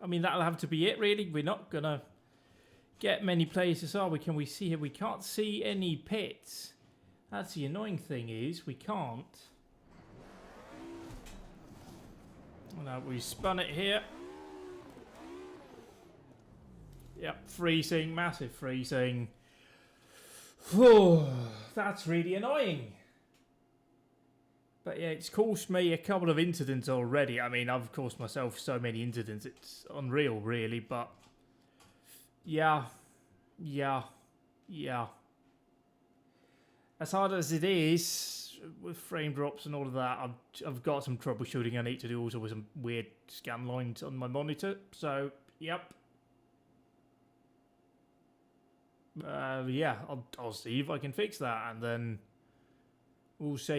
I mean, that'll have to be it, really. We're not gonna get many places, are we? Can we see here? We can't see any pits. That's the annoying thing is, we can't. Now we spun it here. Yep, freezing, massive freezing. That's really annoying. But yeah, it's caused me a couple of incidents already. I mean, I've caused myself so many incidents, it's unreal really, but yeah. As hard as it is, with frame drops and all of that, I've got some troubleshooting I need to do also with some weird scan lines on my monitor. So, yep. Yeah, I'll see if I can fix that, and then we'll see.